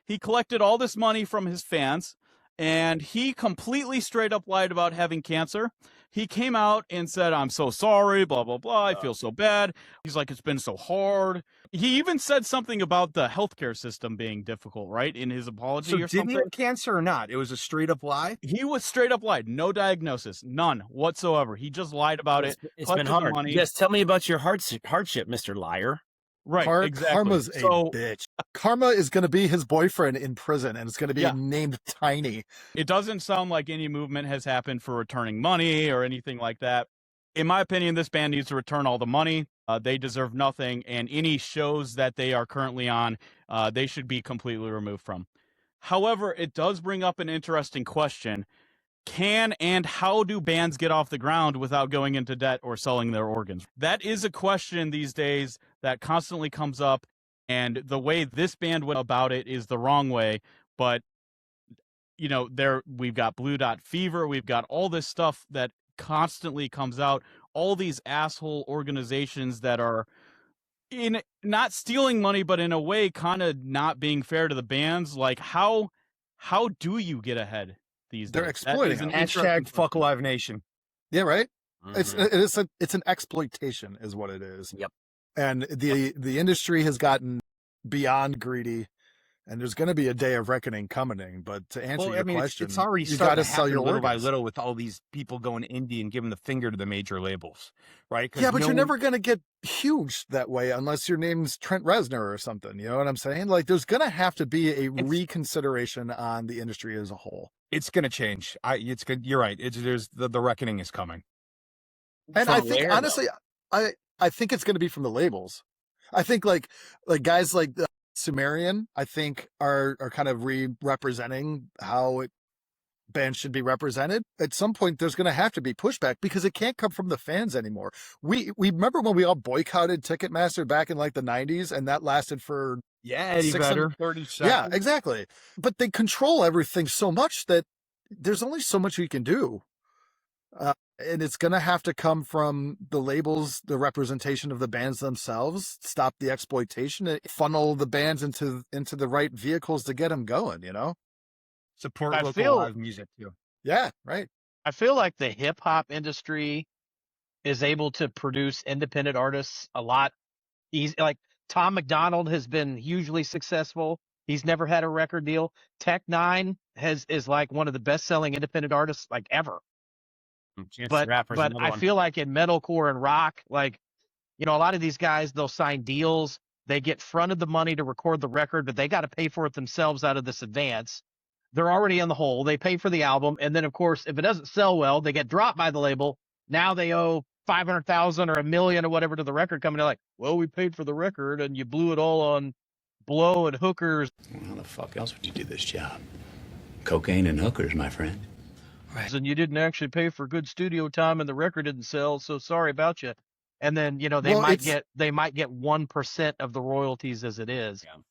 He collected all this money from his fans, and he completely straight up lied about having cancer. He came out and said, I'm so sorry, blah, blah, blah. I feel so bad. He's like, it's been so hard. He even said something about the healthcare system being difficult, right? In his apology So or did something. he have cancer or not? It was a straight up lie? He was straight up lied. No diagnosis. None whatsoever. He just lied about it. It's been collected the hard. money. Yes, tell me about your hardship, Mr. Liar. Right, exactly. Karma's a So bitch. Karma is going to be his boyfriend in prison, and it's going to be Yeah. named Tiny. it doesn't sound like any movement has happened for returning money or anything like that. In my opinion, this band needs to return all the money. They deserve nothing, and any shows that they are currently on, they should be completely removed from. However, it does bring up an interesting question. Can and how do bands get off the ground without going into debt or selling their organs? That is a question these days that constantly comes up, and the way this band went about it is the wrong way. But, we've got Blue Dot Fever, we've got all this stuff that constantly comes out, all these asshole organizations that are in not stealing money, but in a way kind of not being fair to the bands. Like, how do you get ahead these They're days? exploiting That is an them. interesting Hashtag fuck Live Nation. Yeah, right. Mhm. It's an exploitation, is what it is. Yep. And the industry has gotten beyond greedy, and there's going to be a day of reckoning coming. But to answer your question, it's already you starting got to to sell happen your little by organs. little with all these people going indie and giving the finger to the major labels, right? 'Cause Yeah, but no you're one- never going to get huge that way unless your name's Trent Reznor or something. You know what I'm saying? Like, there's going to have to be a reconsideration on the industry as a whole. It's going to change. It's good. You're right. There's the reckoning is coming. And From I think where, though? honestly, I think it's going to be from the labels. I think like guys like Sumerian, I think are kind of representing how bands should be represented. At some point, there's going to have to be pushback because it can't come from the fans anymore. We remember when we all boycotted Ticketmaster back in like the 90s, and that lasted for Yeah, Eddie 30 seconds. Yeah, exactly. But they control everything so much that there's only so much you can do. And it's going to have to come from the labels, the representation of the bands themselves, stop the exploitation, and funnel the bands into the right vehicles to get them going, you know? Support I local feel- live music too. Yeah, right. I feel like the hip hop industry is able to produce independent artists a lot easy. Like Tom McDonald has been hugely successful. He's never had a record deal. Tech Nine is like one of the best selling independent artists like ever. Chance But the Rapper's but another I one. feel like in metalcore and rock, like, you know, a lot of these guys, they'll sign deals, they get fronted the money to record the record, but they got to pay for it themselves out of this advance. They're already in the hole. They pay for the album, and then of course, if it doesn't sell well, they get dropped by the label. Now they owe 500,000 or $1 million or whatever to the record company. Like, well, we paid for the record, and you blew it all on blow and hookers. Well, how the fuck else would you do this job? Cocaine and hookers, my friend. And you didn't actually pay for good studio time, and the record didn't sell. So sorry about you. And then, you know, they might get 1% of the royalties as it is. Yeah.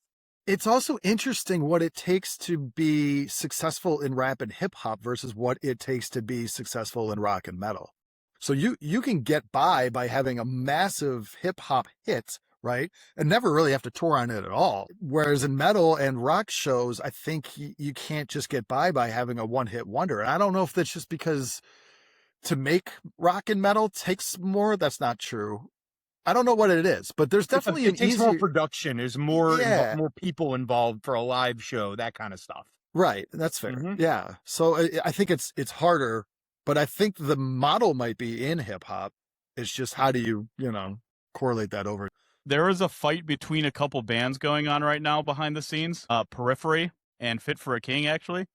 It's also interesting what it takes to be successful in rap and hip hop versus what it takes to be successful in rock and metal. So you can get by having a massive hip hop hit, right? And never really have to tour on it at all. Whereas in metal and rock shows, I think you can't just get by having a one hit wonder. And I don't know if that's just because to make rock and metal takes more. That's not true. I don't know what it is, but there's definitely it takes more production. There's more more people involved for a live show, that kind of stuff. Right. That's fair. Mhm. Yeah. So I think it's harder, but I think the model might be in hip hop. It's just how do you correlate that over? There is a fight between a couple bands going on right now behind the scenes, Periphery and Fit for a King, actually.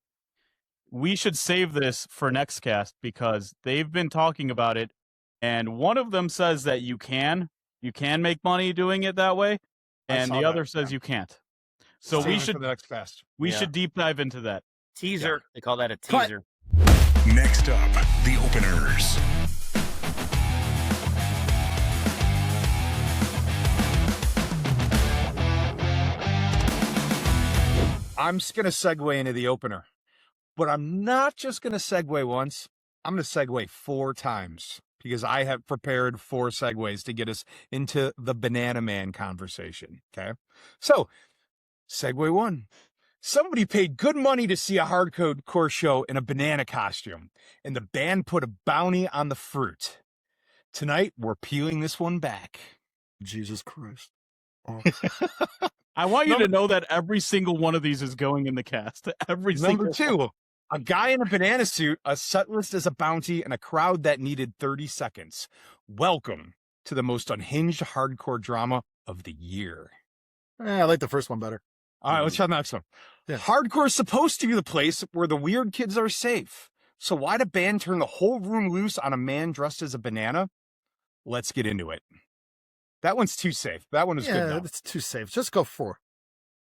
We should save this for next cast because they've been talking about it, and one of them says that you can make money doing it that way, and the other says you can't. So we should for the next cast. we should deep dive into that. Teaser. They call that a teaser. Next up, the openers. I'm just going to segue into the opener, but I'm not just going to segue once. I'm going to segue 4 times because I have prepared 4 segues to get us into the Bananaman conversation. Okay. So segue 1. Somebody paid good money to see a hardcore show in a banana costume, and the band put a bounty on the fruit. Tonight, we're peeling this one back. Jesus Christ. Oh. I want you to know that every single one of these is going in the cast. Every Number single 2, a guy in a banana suit, a set list as a bounty, and a crowd that needed 30 seconds. Welcome to the most unhinged hardcore drama of the year. I like the first one better. All right, let's try the next one. Yeah. Hardcore is supposed to be the place where the weird kids are safe. So why the band turn the whole room loose on a man dressed as a banana? Let's get into it. That one's too safe. That one is good Yeah, enough. it's too safe. Just go 4.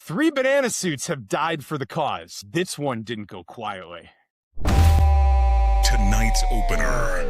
3 banana suits have died for the cause. This one didn't go quietly. Tonight's opener,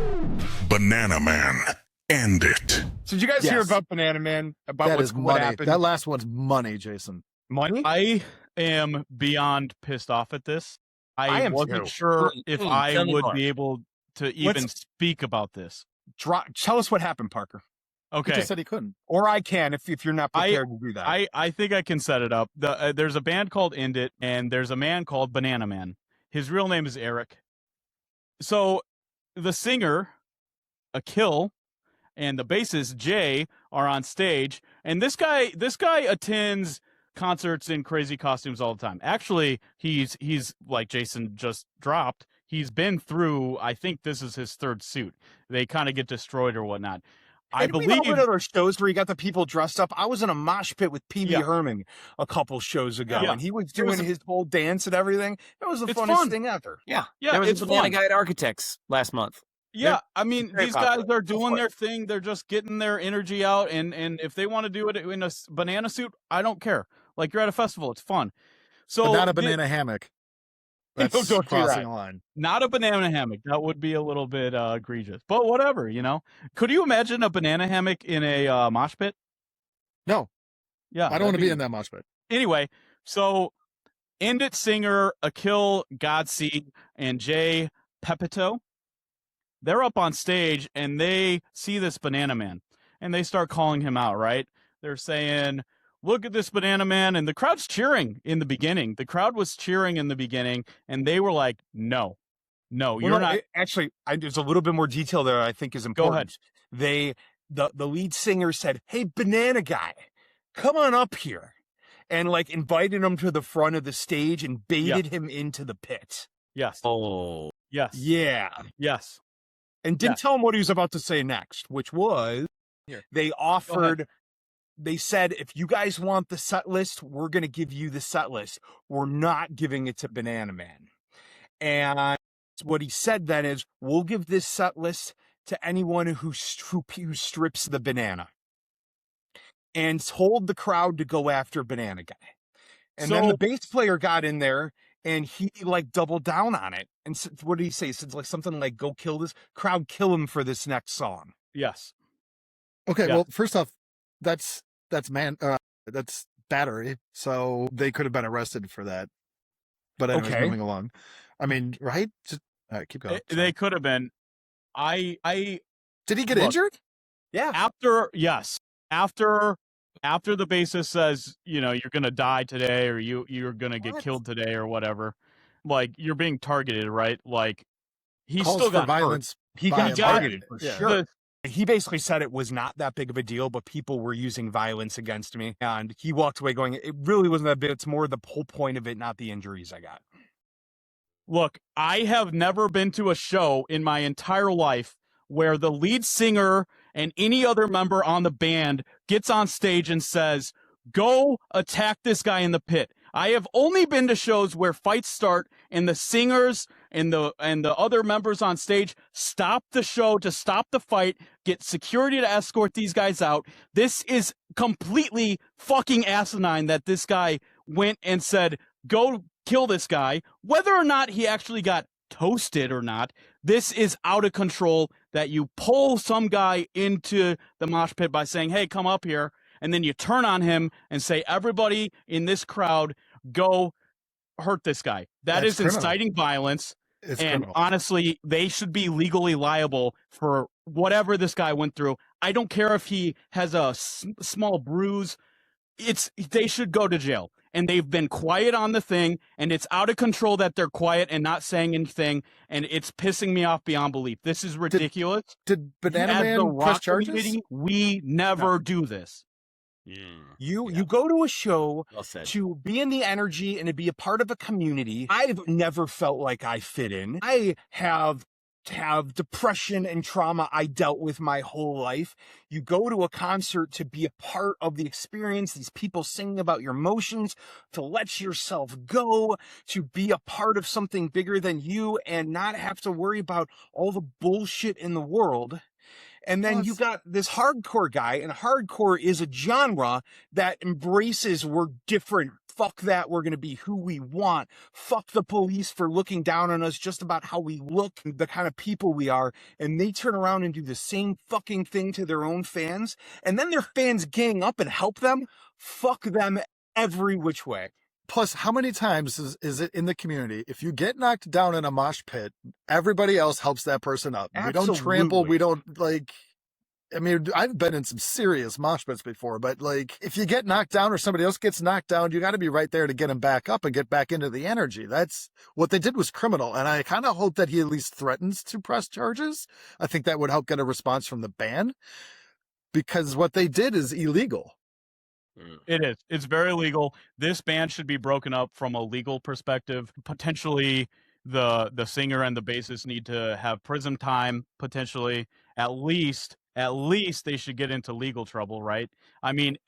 Bananaman. End it. So did you guys hear Yes. about Bananaman? About That what's is what money. happened? That last one's money, Jason. Money? I am beyond pissed off at this. I I am wasn't too. sure if I tell me would more. be able to even Let's- speak about this. Tell us what happened, Parker. He Okay. just said he couldn't. Or I can if you're not prepared to do that. I think I can set it up. There's a band called End It, and there's a man called Bananaman. His real name is Eric. So the singer, Akil, and the bassist Jay are on stage, and this guy attends concerts in crazy costumes all the time. Actually, he's like Jason just dropped. He's been through. I think this is his 3rd suit. They kind of get destroyed or whatnot. I And believe we've all been at our shows where you got the people dressed up. I was in a mosh pit with PB Yeah. Herman a couple shows ago, Yeah. and he was There was doing his whole dance and everything. It was the It's funnest fun. thing ever. Yeah. Yeah, There was it's a banana fun. guy at Architects last month. Yeah, I mean, very these guys popular. are Go doing for their it. thing. They're just getting their energy out, and if they want to do it in a banana suit, I don't care. Like, you're at a festival, it's fun. So But not a banana hammock. That's don't do crossing that. a line. not a banana hammock. That would be a little bit egregious, but whatever, you know. Could you imagine a banana hammock in a mosh pit? No, Yeah, I don't want to be in that mosh pit. Anyway, so End It singer Akil Godseed and Jay Pepito, they're up on stage and they see this Bananaman and they start calling him out, right? They're saying, look at this Bananaman, and the crowd's cheering in the beginning. The crowd was cheering in the beginning, and they were like, no, you're not. Actually, there's a little bit more detail there I think is important. Go ahead. The lead singer said, hey, Banana Guy, come on up here. And like invited him to the front of the stage and baited him into the pit. Yes. Oh. Yes. Yeah. Yes. And didn't tell him what he was about to say next, which was they offered, they said, if you guys want the set list, we're going to give you the set list. We're not giving it to Bananaman. And what he said then is, we'll give this set list to anyone who strips the banana. And told the crowd to go after Banana Guy. And then the bass player got in there and he like doubled down on it. And what did he say? He said like something like, go kill this crowd, kill him for this next song. Yes. Okay. Well, first off, that's battery. So they could have been arrested for that. But anyways, moving along. I mean, right? Just, all right, keep going. They could have been. Did he get injured? Yeah. After the bassist says, you know, you're gonna die today, or you're gonna get killed today, or whatever, like you're being targeted, right? Like he still got violence. He got targeted for sure. The, He basically said it was not that big of a deal, but people were using violence against me. And he walked away going, it really wasn't that big. It's more the whole point of it, not the injuries I got. Look, I have never been to a show in my entire life where the lead singer and any other member on the band gets on stage and says, go attack this guy in the pit. I have only been to shows where fights start and the singers and the other members on stage stop the show to stop the fight, get security to escort these guys out. This is completely fucking asinine that this guy went and said, go kill this guy. Whether or not he actually got toasted or not, this is out of control, that you pull some guy into the mosh pit by saying, hey, come up here. And then you turn on him and say, everybody in this crowd, go hurt this guy. That's is criminal. Inciting violence. It's and criminal. Honestly, they should be legally liable for whatever this guy went through. I don't care if he has a small bruise. They should go to jail. And they've been quiet on the thing, and it's out of control that they're quiet and not saying anything, and it's pissing me off beyond belief. This is ridiculous. Did Bananaman press charges? Community, we never do this. You go to a show to be in the energy and to be a part of a community. I've never felt like I fit in. I have depression and trauma I dealt with my whole life. You go to a concert to be a part of the experience, these people singing about your emotions, to let yourself go, to be a part of something bigger than you and not have to worry about all the bullshit in the world. And then you got this hardcore guy, and hardcore is a genre that embraces we're different. Fuck that. We're going to be who we want. Fuck the police for looking down on us just about how we look, the kind of people we are. And they turn around and do the same fucking thing to their own fans. And then their fans gang up and help them. Fuck them every which way. Plus, how many times is it in the community? If you get knocked down in a mosh pit, everybody else helps that person up. Absolutely. We don't trample. We don't like. I mean, I've been in some serious mosh pits before, but like, if you get knocked down or somebody else gets knocked down, you got to be right there to get him back up and get back into the energy. That's what they did was criminal. And I kind of hope that he at least threatens to press charges. I think that would help get a response from the band, because what they did is illegal. It is. It's very illegal. This band should be broken up from a legal perspective. Potentially, the singer and the bassist need to have prison time. Potentially, at least they should get into legal trouble, right? I mean,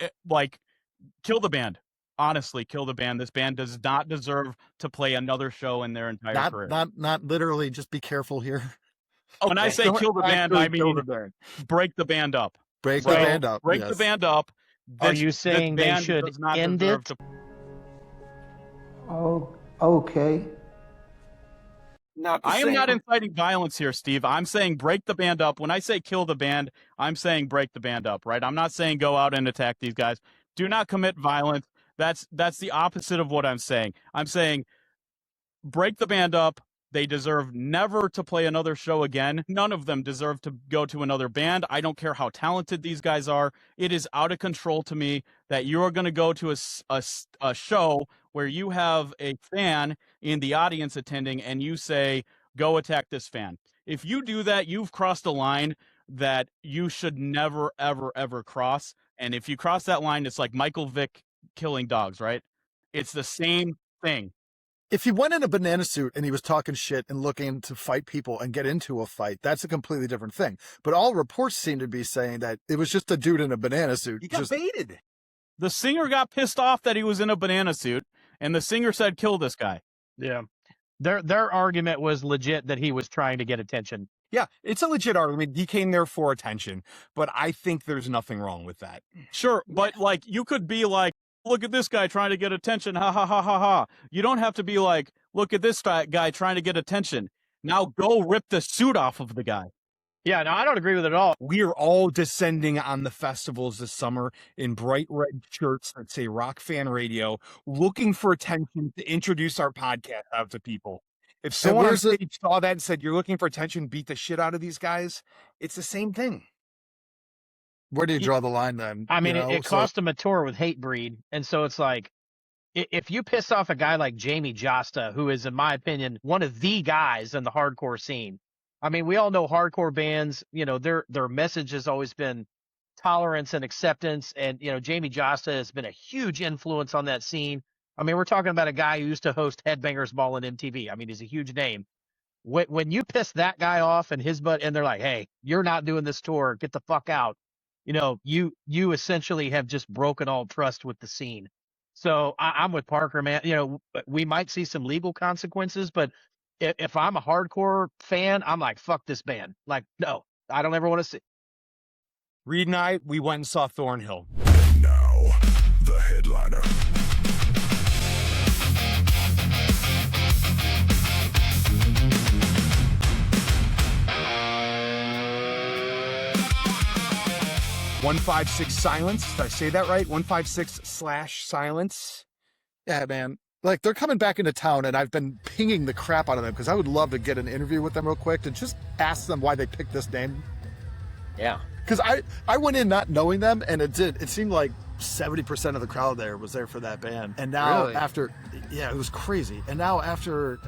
kill the band. Honestly, kill the band. This band does not deserve to play another show in their entire career. Not literally. Just be careful here. When I say kill the band, I mean break the band up. Break the band up. Break the band up. Are you saying they should end it? Oh, okay. I am not inciting violence here, Steve. I'm saying break the band up. When I say kill the band, I'm saying break the band up, right? I'm not saying go out and attack these guys. Do not commit violence. That's the opposite of what I'm saying. I'm saying break the band up, They deserve never to play another show again. None of them deserve to go to another band. I don't care how talented these guys are. It is out of control to me that you are going to go to a show where you have a fan in the audience attending and you say, go attack this fan. If you do that, you've crossed a line that you should never, ever, ever cross. And if you cross that line, it's like Michael Vick killing dogs, right? It's the same thing. If he went in a banana suit and he was talking shit and looking to fight people and get into a fight, that's a completely different thing. But all reports seem to be saying that it was just a dude in a banana suit. He got baited. The singer got pissed off that he was in a banana suit, and the singer said, kill this guy. Yeah. Their argument was legit that he was trying to get attention. Yeah, it's a legit argument. He came there for attention, but I think there's nothing wrong with that. Sure, but like you could be like, look at this guy trying to get attention. Ha ha ha ha ha. You don't have to be like, look at this guy trying to get attention. Now go rip the suit off of the guy. Yeah, no, I don't agree with it at all. We are all descending on the festivals this summer in bright red shirts that say Rock Fan Radio, looking for attention to introduce our podcast out to people. If someone on stage saw that and said, you're looking for attention, beat the shit out of these guys, it's the same thing. Where do you draw the line then? I mean, it cost him a tour with Hatebreed. And so it's like, if you piss off a guy like Jamie Josta, who is, in my opinion, one of the guys in the hardcore scene. I mean, we all know hardcore bands, you know, their message has always been tolerance and acceptance. And, you know, Jamie Josta has been a huge influence on that scene. I mean, we're talking about a guy who used to host Headbangers Ball on MTV. I mean, he's a huge name. When you piss that guy off and his butt, and they're like, hey, you're not doing this tour, get the fuck out. You know, you essentially have just broken all trust with the scene. So I'm with Parker, man. You know, we might see some legal consequences, but if I'm a hardcore fan, I'm like, fuck this band. Like, no, I don't ever want to see. Reed and I, we went and saw Thornhill. And now, the headliner. "156 Silence." Did I say that right? 156/Silence. Yeah, man. Like, they're coming back into town, and I've been pinging the crap out of them because I would love to get an interview with them real quick and just ask them why they picked this name. Yeah. Because I went in not knowing them, and it seemed like 70% of the crowd there was there for that band. And now it was crazy. And now after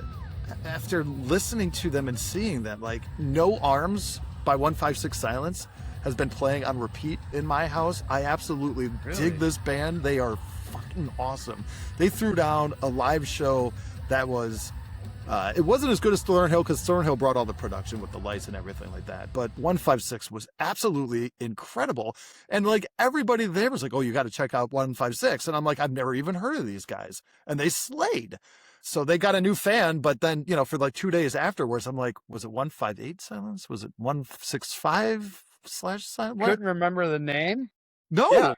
listening to them and seeing them, like, No Arms by 156 Silence has been playing on repeat in my house. I absolutely dig this band. They are fucking awesome. They threw down a live show that was, it wasn't as good as Thornhill because Thornhill brought all the production with the lights and everything like that. But 156 was absolutely incredible. And like everybody there was like, oh, you got to check out 156. And I'm like, I've never even heard of these guys. And they slayed. So they got a new fan, but then, you know, for like 2 days afterwards, I'm like, was it 158 Silence? Was it 165/Silence? Couldn't remember the name? No. Yeah.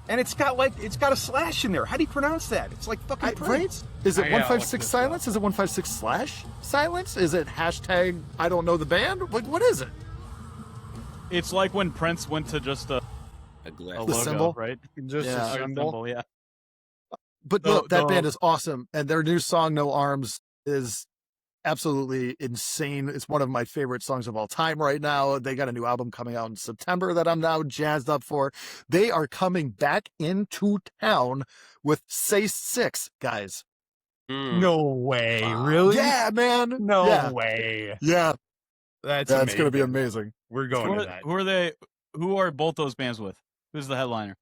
And it's got a slash in there. How do you pronounce that? It's like fucking Prince. Is it 156 Silence? Is it 156/Silence? Is it hashtag I don't know the band? Like, what is it? It's like when Prince went to just a logo, symbol, right? Just a symbol. Yeah. But look, that band is awesome, and their new song "No Arms" is absolutely insane. It's one of my favorite songs of all time right now. They got a new album coming out in September that I'm now jazzed up for. They are coming back into town with Say Six, guys. No way. Really? Yeah, man. No way. Yeah. That's going to be amazing. We're going to that. Who are they? Who are both those bands with? Who's the headliner?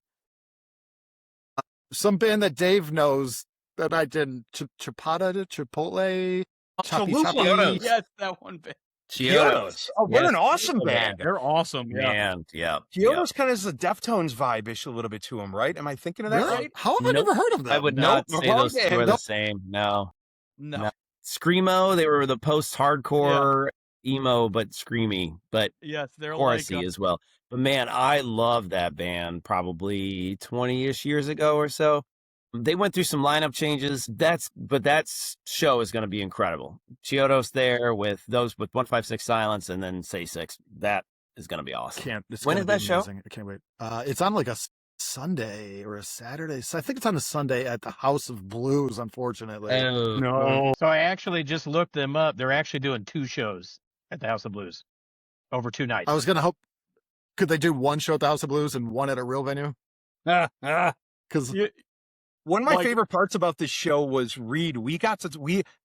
Some band that Dave knows that I didn't. Chipotle. Choppy. Yes, that one band. Chiodos. Oh, what an awesome band. They're awesome. Yeah. Man, yeah. Chiodos kind of has a Deftones vibe-ish a little bit to them, right? Am I thinking of that Really? right? How have I never heard of them? I would not say those two are the same. No. Screamo, they were the post-hardcore emo, but screamy, but yes, they're chorusy like, as well. But man, I love that band probably 20-ish years ago or so. They went through some lineup changes. That show is going to be incredible. Chiodos there with 156 Silence and then Say Six. That is going to be awesome. It's when gonna is that be show? amazing. I can't wait. It's on like a Sunday or a Saturday. So I think it's on a Sunday at the House of Blues, unfortunately. No. So I actually just looked them up. They're actually doing 2 shows at the House of Blues over 2 nights. I was going to hope, could they do one show at the House of Blues and one at a real venue? Because one of my favorite parts about this show was Reed.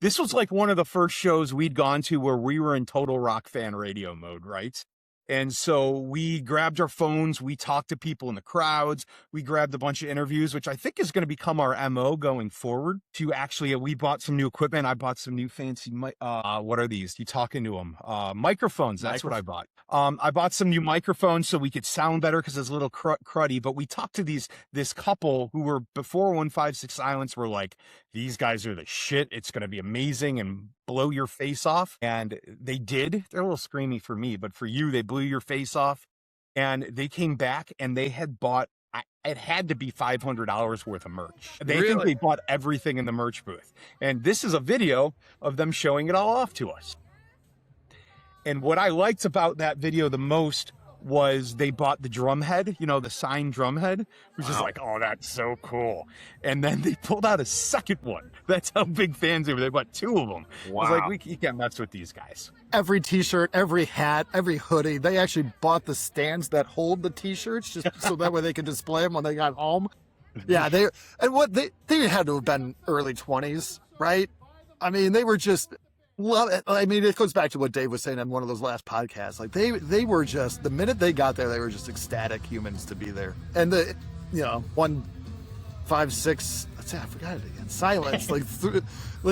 This was like one of the first shows we'd gone to where we were in total rock fan radio mode, right? And so we grabbed our phones, we talked to people in the crowds, we grabbed a bunch of interviews, which I think is going to become our MO going forward. We bought some new equipment. I bought some new fancy, what are these? You talking to them? Microphones. That's what I bought. I bought some new microphones so we could sound better because it's a little cruddy, but we talked to this couple who were before 156 Silence were like, these guys are the shit. It's going to be amazing and blow your face off. And they did. They're a little screamy for me, but for you, they blew your face off. And they came back and they had bought, it had to be $500 worth of merch. They think they bought everything in the merch booth. And this is a video of them showing it all off to us. And what I liked about that video the most was they bought the drum head, the signed drum head, which is like, oh, that's so cool. And then they pulled out a second one. That's how big fans they were. They bought 2 of them. Wow. I was like, you can't mess with these guys. Every t-shirt, every hat, every hoodie, they actually bought the stands that hold the t-shirts just so that way they could display them when they got home. Yeah, they had to have been early 20s, right? I mean, they were just... Well, I mean, it goes back to what Dave was saying on one of those last podcasts. Like they were just, the minute they got there, they were just ecstatic humans to be there. And 156, I forgot it again. Silence, like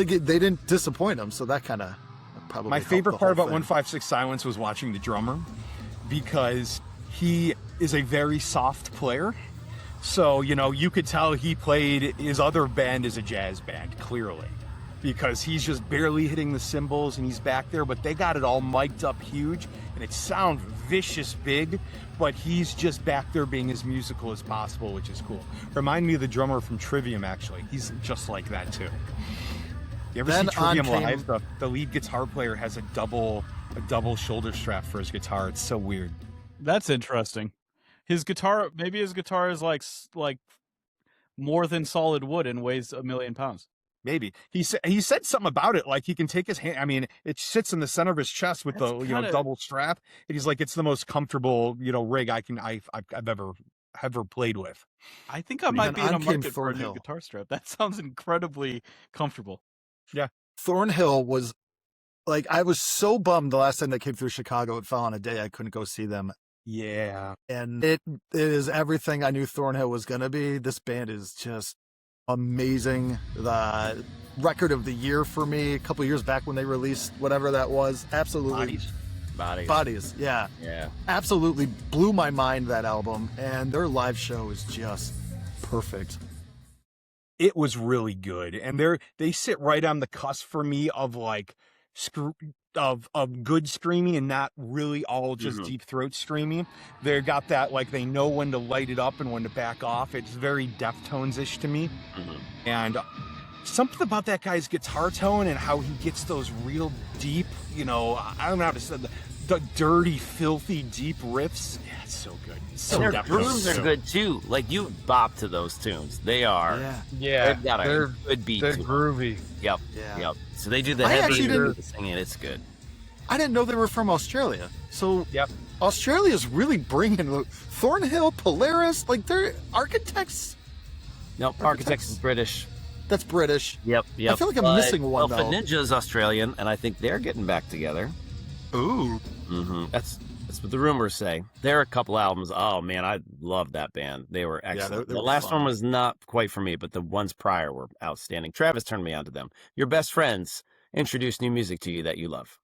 they didn't disappoint them. So that kind of probably. My favorite part about 156 Silence was watching the drummer, because he is a very soft player. So you could tell he played, his other band is a jazz band, clearly, because he's just barely hitting the cymbals and he's back there, but they got it all mic'd up huge and it sounds vicious big, but he's just back there being as musical as possible, which is cool. Remind me of the drummer from Trivium, actually. He's just like that too. You ever see Trivium live? The lead guitar player has a double shoulder strap for his guitar. It's so weird. That's interesting. Maybe his guitar is like more than solid wood and weighs 1 million pounds. Maybe he said something about it, like he can take his hand. I mean, it sits in the center of his chest with double strap, and he's like, it's the most comfortable rig I've ever played with. I think I might be in a market for a new guitar strap. That sounds incredibly comfortable. Yeah, Thornhill was like, I was so bummed the last time they came through Chicago. It fell on a day I couldn't go see them. Yeah, and it is everything I knew Thornhill was gonna be. This band is just amazing. The record of the year for me a couple of years back when they released whatever that was, absolutely Bodies, yeah, absolutely blew my mind, that album, and their live show is just perfect. It was really good, and they sit right on the cusp for me of like of good screaming and not really all just deep throat screaming. They got that, like, they know when to light it up and when to back off. It's very Deftones-ish to me. And something about that guy's guitar tone and how he gets those real deep, I don't know how to say, the dirty, filthy, deep riffs. Yeah, it's so good. It's so their grooves are good too. Like, you bop to those tunes. They are. Yeah. They've got a good beat. They're groovy. Yep. So they do the heavy singing. It's good. I didn't know they were from Australia. So Australia's really bringing Thornhill, Polaris, like they're Architects. Nope, Architects is British. That's British. Yep. I feel like I'm missing one, though. Alpha Ninja's Australian, and I think they're getting back together. Ooh. That's what the rumors say. There are a couple albums. Oh man, I love that band. They were excellent. The last one was not quite for me, but the ones prior were outstanding. Travis turned me on to them. Your best friends introduce new music to you that you love.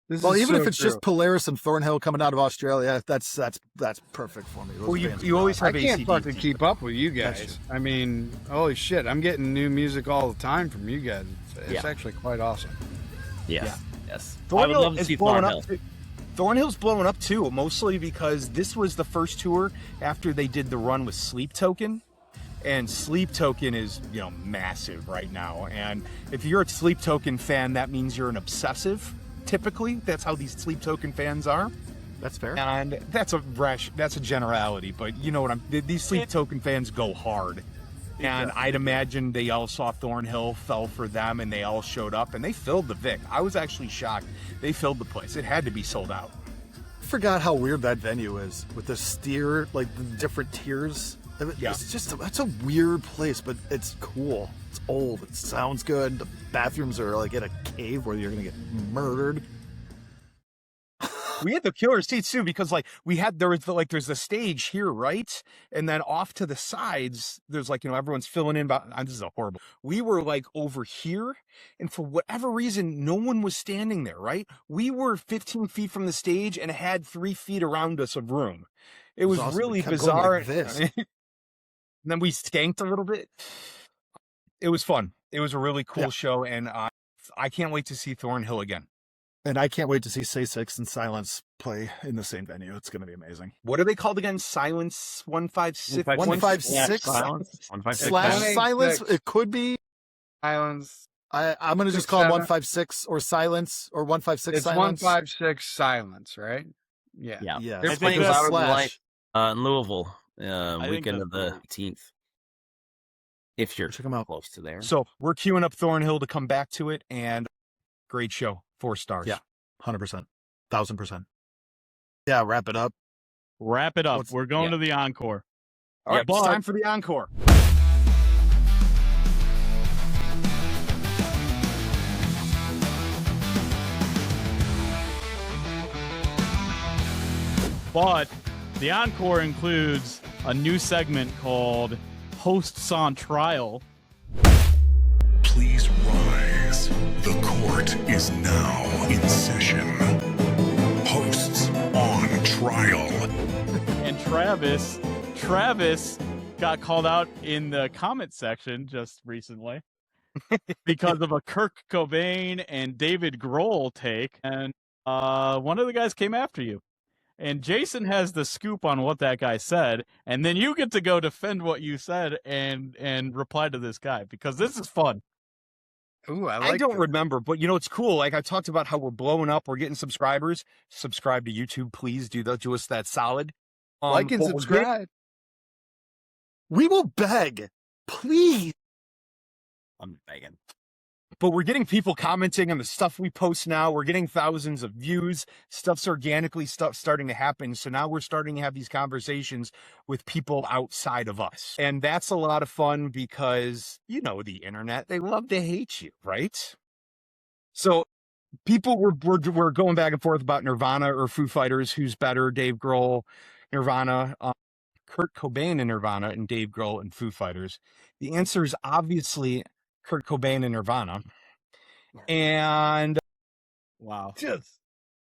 Well, even if it's just Polaris and Thornhill coming out of Australia, that's perfect for me. Well, you always have. I can't fucking keep up with you guys. I mean, holy shit, I'm getting new music all the time from you guys. It's actually quite awesome. Yes. Thornhill is blowing up. Thornhill's blowing up too, mostly because this was the first tour after they did the run with Sleep Token. And Sleep Token is, massive right now. And if you're a Sleep Token fan, that means you're an obsessive. Typically, that's how these Sleep Token fans are. That's fair. And that's a generality, but you know what these Sleep Token fans go hard. And I'd imagine they all saw Thornhill, fell for them, and they all showed up, and they filled the Vic. I was actually shocked. They filled the place. It had to be sold out. I forgot how weird that venue is with the steer, like the different tiers. Yeah. It's just, that's a weird place, but it's cool. It's old. It sounds good. The bathrooms are like in a cave where you're going to get murdered. We had the killer seats too, because there's the stage here, right? And then off to the sides, there's everyone's filling in. This is horrible. We were over here, and for whatever reason, no one was standing there, right? We were 15 feet from the stage and had 3 feet around us of room. It was awesome. really It kept bizarre. going like this. And then we skanked a little bit. It was fun. It was a really cool show, and I can't wait to see Thornhill again. And I can't wait to see Say Six and Silence play in the same venue. It's going to be amazing. What are they called again? Silence 156? 156 slash Silence. It could be Silence. I'm going to just call it 156 or Silence or 156 It's Silence. 156 Silence, right? Yeah. Yeah. They're I playing think Louder it's Than slash. Life in Louisville, think weekend that's of the 18th. If you're Check them out. close to there. So we're queuing up Thornhill to come back to it, and great show. 4 stars. Yeah. 100%. 1,000%. Yeah, wrap it up. Wrap it up. We're going to the encore. All right, it's time for the encore. But the encore includes a new segment called Hosts on Trial. Please rise. The court is now in session. Hosts on trial. And Travis got called out in the comment section just recently because of a Kurt Cobain and David Grohl take. And one of the guys came after you. And Jason has the scoop on what that guy said, and then you get to go defend what you said and reply to this guy, because this is fun. Ooh, I don't remember, but it's cool. Like I talked about how we're blowing up, we're getting subscribers. Subscribe to YouTube, please. Do us that solid. Like and subscribe. We will beg, please. I'm begging. But we're getting people commenting on the stuff we post now. We're getting thousands of views. Stuff's organically starting to happen. So now we're starting to have these conversations with people outside of us. And that's a lot of fun because, the internet, they love to hate you, right? So people were going back and forth about Nirvana or Foo Fighters. Who's better, Dave Grohl, Nirvana, Kurt Cobain and Nirvana, and Dave Grohl and Foo Fighters? The answer is obviously Kurt Cobain and Nirvana. And wow,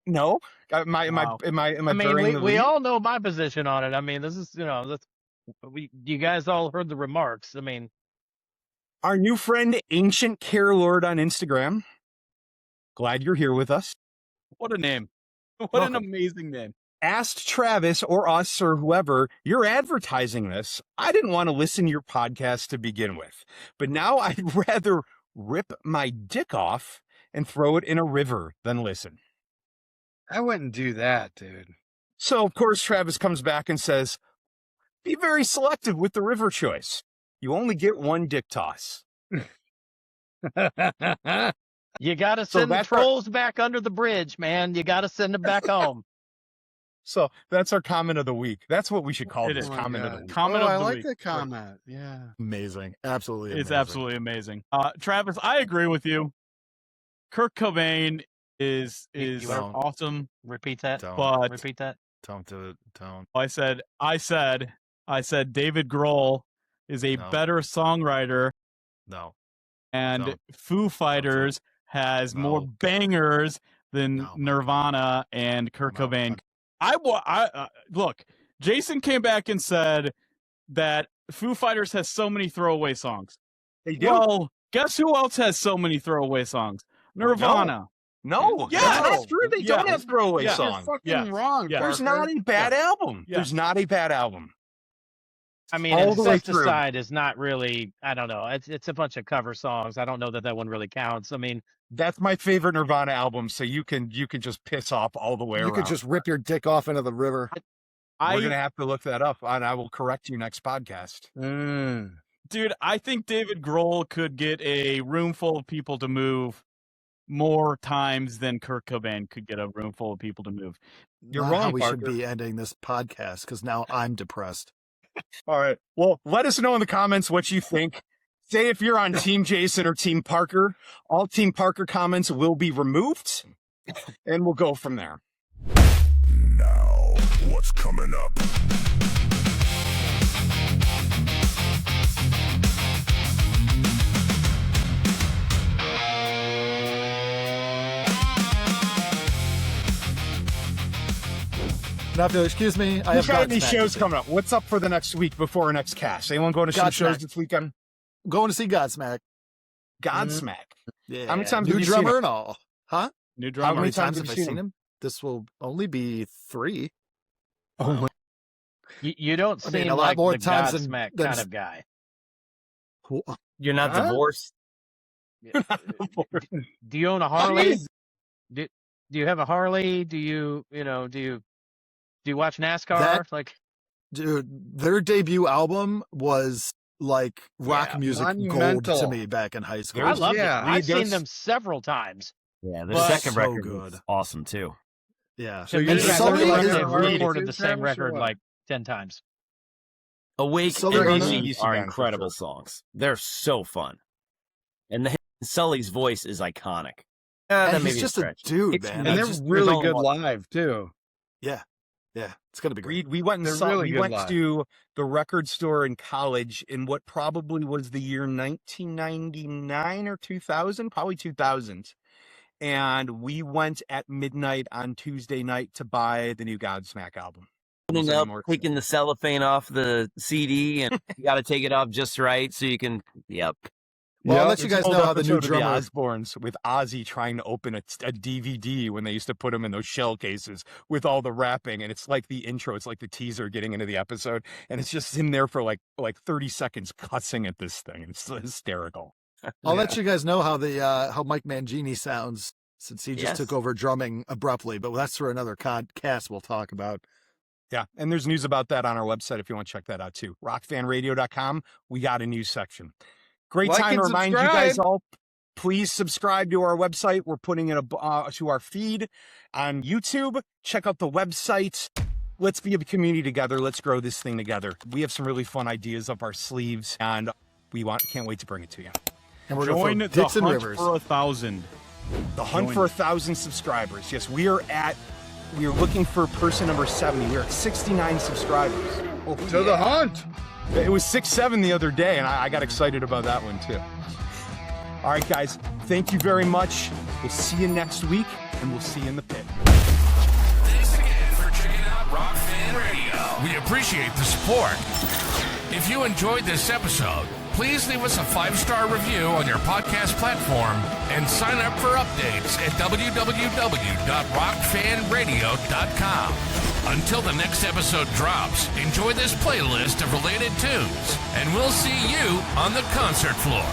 no, am I mean, we all know my position on it. I mean, this is you guys all heard the remarks. I mean, our new friend Ancient Care Lord on Instagram, glad you're here with us. What a name! What an amazing name! Asked Travis or us or whoever, you're advertising this. I didn't want to listen to your podcast to begin with, but now I'd rather rip my dick off and throw it in a river than listen. I wouldn't do that, dude. So, of course, Travis comes back and says, be very selective with the river choice. You only get one dick toss. You got to send the trolls back under the bridge, man. You got to send them back home. So that's our comment of the week. That's what we should call this comment of the week. Comment of the I like week. the comment. Yeah. Amazing. Absolutely amazing. It's absolutely amazing. Travis, I agree with you. Kurt Cobain is awesome. Repeat that. But repeat that. Don't do it. Don't. I said David Grohl is a better songwriter. No. And Foo Fighters has more bangers than Nirvana and Kurt Cobain. Look, Jason came back and said that Foo Fighters has so many throwaway songs. They do. Well, guess who else has so many throwaway songs? Nirvana. No. Yeah, that's true. They don't have throwaway songs. You're fucking wrong. Yeah. There's not a bad album. Yeah. There's not a bad album. I mean, Insecticide is not really, I don't know. It's a bunch of cover songs. I don't know that one really counts. I mean, That's my favorite Nirvana album, so you can just piss off all the way You around. could just rip your dick off into the river. We're gonna have to look that up, and I will correct you next podcast. Dude, I think David Grohl could get a room full of people to move more times than Kurt Cobain could get a room full of people to move. You're Not wrong, how we Parker. should be ending this podcast because now I'm depressed. All right. Well, let us know in the comments what you think. Say if you're on Team Jason or Team Parker. All Team Parker comments will be removed, and we'll go from there. Now, what's coming up? Now, if you'll excuse me, I Who's have got any Godsmack shows to see. coming up? What's up for the next week before our next cast? Anyone going to some shows Godsmack. this weekend? Going to see Godsmack. Godsmack. Yeah. How many times New have you seen drummer him? and all. Huh? New How drummer. many times times have I seen him? This will only be 3. Oh my. You don't I seem mean, a lot like more the times than- Godsmack than- kind of guy. You're not Huh? divorced. Do you own a Harley? Do you have a Harley? Do you watch NASCAR? That- Like, Dude, their debut album was like rock music gold monumental. to me back in high school. I loved yeah, it. I've seen there's- them several times. Yeah, the But- second So record good. was awesome too. Yeah. So And you And you guys guys Sully look is like they've really- recorded the same Travis, or record what? like 10 times. Awake So and they're AC AC are band for incredible songs. They're so fun, and Sully's voice is iconic. That And may he's be just a a stretch. dude, It's- man. And they're It's just- really there's good only one- live too. Yeah. It's going to be great. We went and They're saw, really we good went live. to the record store in college in what probably was the year 1999 or 2000, probably 2000. And we went at midnight on Tuesday night to buy the new Godsmack album. Opening Any up, more- taking the cellophane off the CD, and you got to take it off just right so you can. Yep. Well, I'll Yeah, let you It's guys an know old how the episode new of drummer. Osbournes with Ozzy trying to open a DVD when they used to put them in those shell cases with all the wrapping, and it's like the intro, it's like the teaser getting into the episode, and it's just in there for like 30 seconds cussing at this thing. It's hysterical. I'll let you guys know how the how Mike Mangini sounds since he just Yes. took over drumming abruptly. But that's for another cast we'll talk about. Yeah, and there's news about that on our website if you want to check that out too. rockfanradio.com. We got a news section. Great Like time and to remind you guys subscribe. all, please subscribe to our website. We're putting it to our feed on YouTube. Check out the website. Let's be a community together. Let's grow this thing together. We have some really fun ideas up our sleeves, and can't wait to bring it to you. And we're Join going the to Dixon hunt Rivers. for 1,000. The hunt Join for it. 1,000 subscribers. Yes, we are looking for person number 70. We're at 69 subscribers. To the hunt. It was 6-7 the other day, and I got excited about that one too. All right, guys, thank you very much. We'll see you next week, and we'll see you in the pit. Thanks again for checking out Rock Fan Radio. We appreciate the support. If you enjoyed this episode, please leave us a 5-star review on your podcast platform and sign up for updates at www.rockfanradio.com. Until the next episode drops, enjoy this playlist of related tunes, and we'll see you on the concert floor.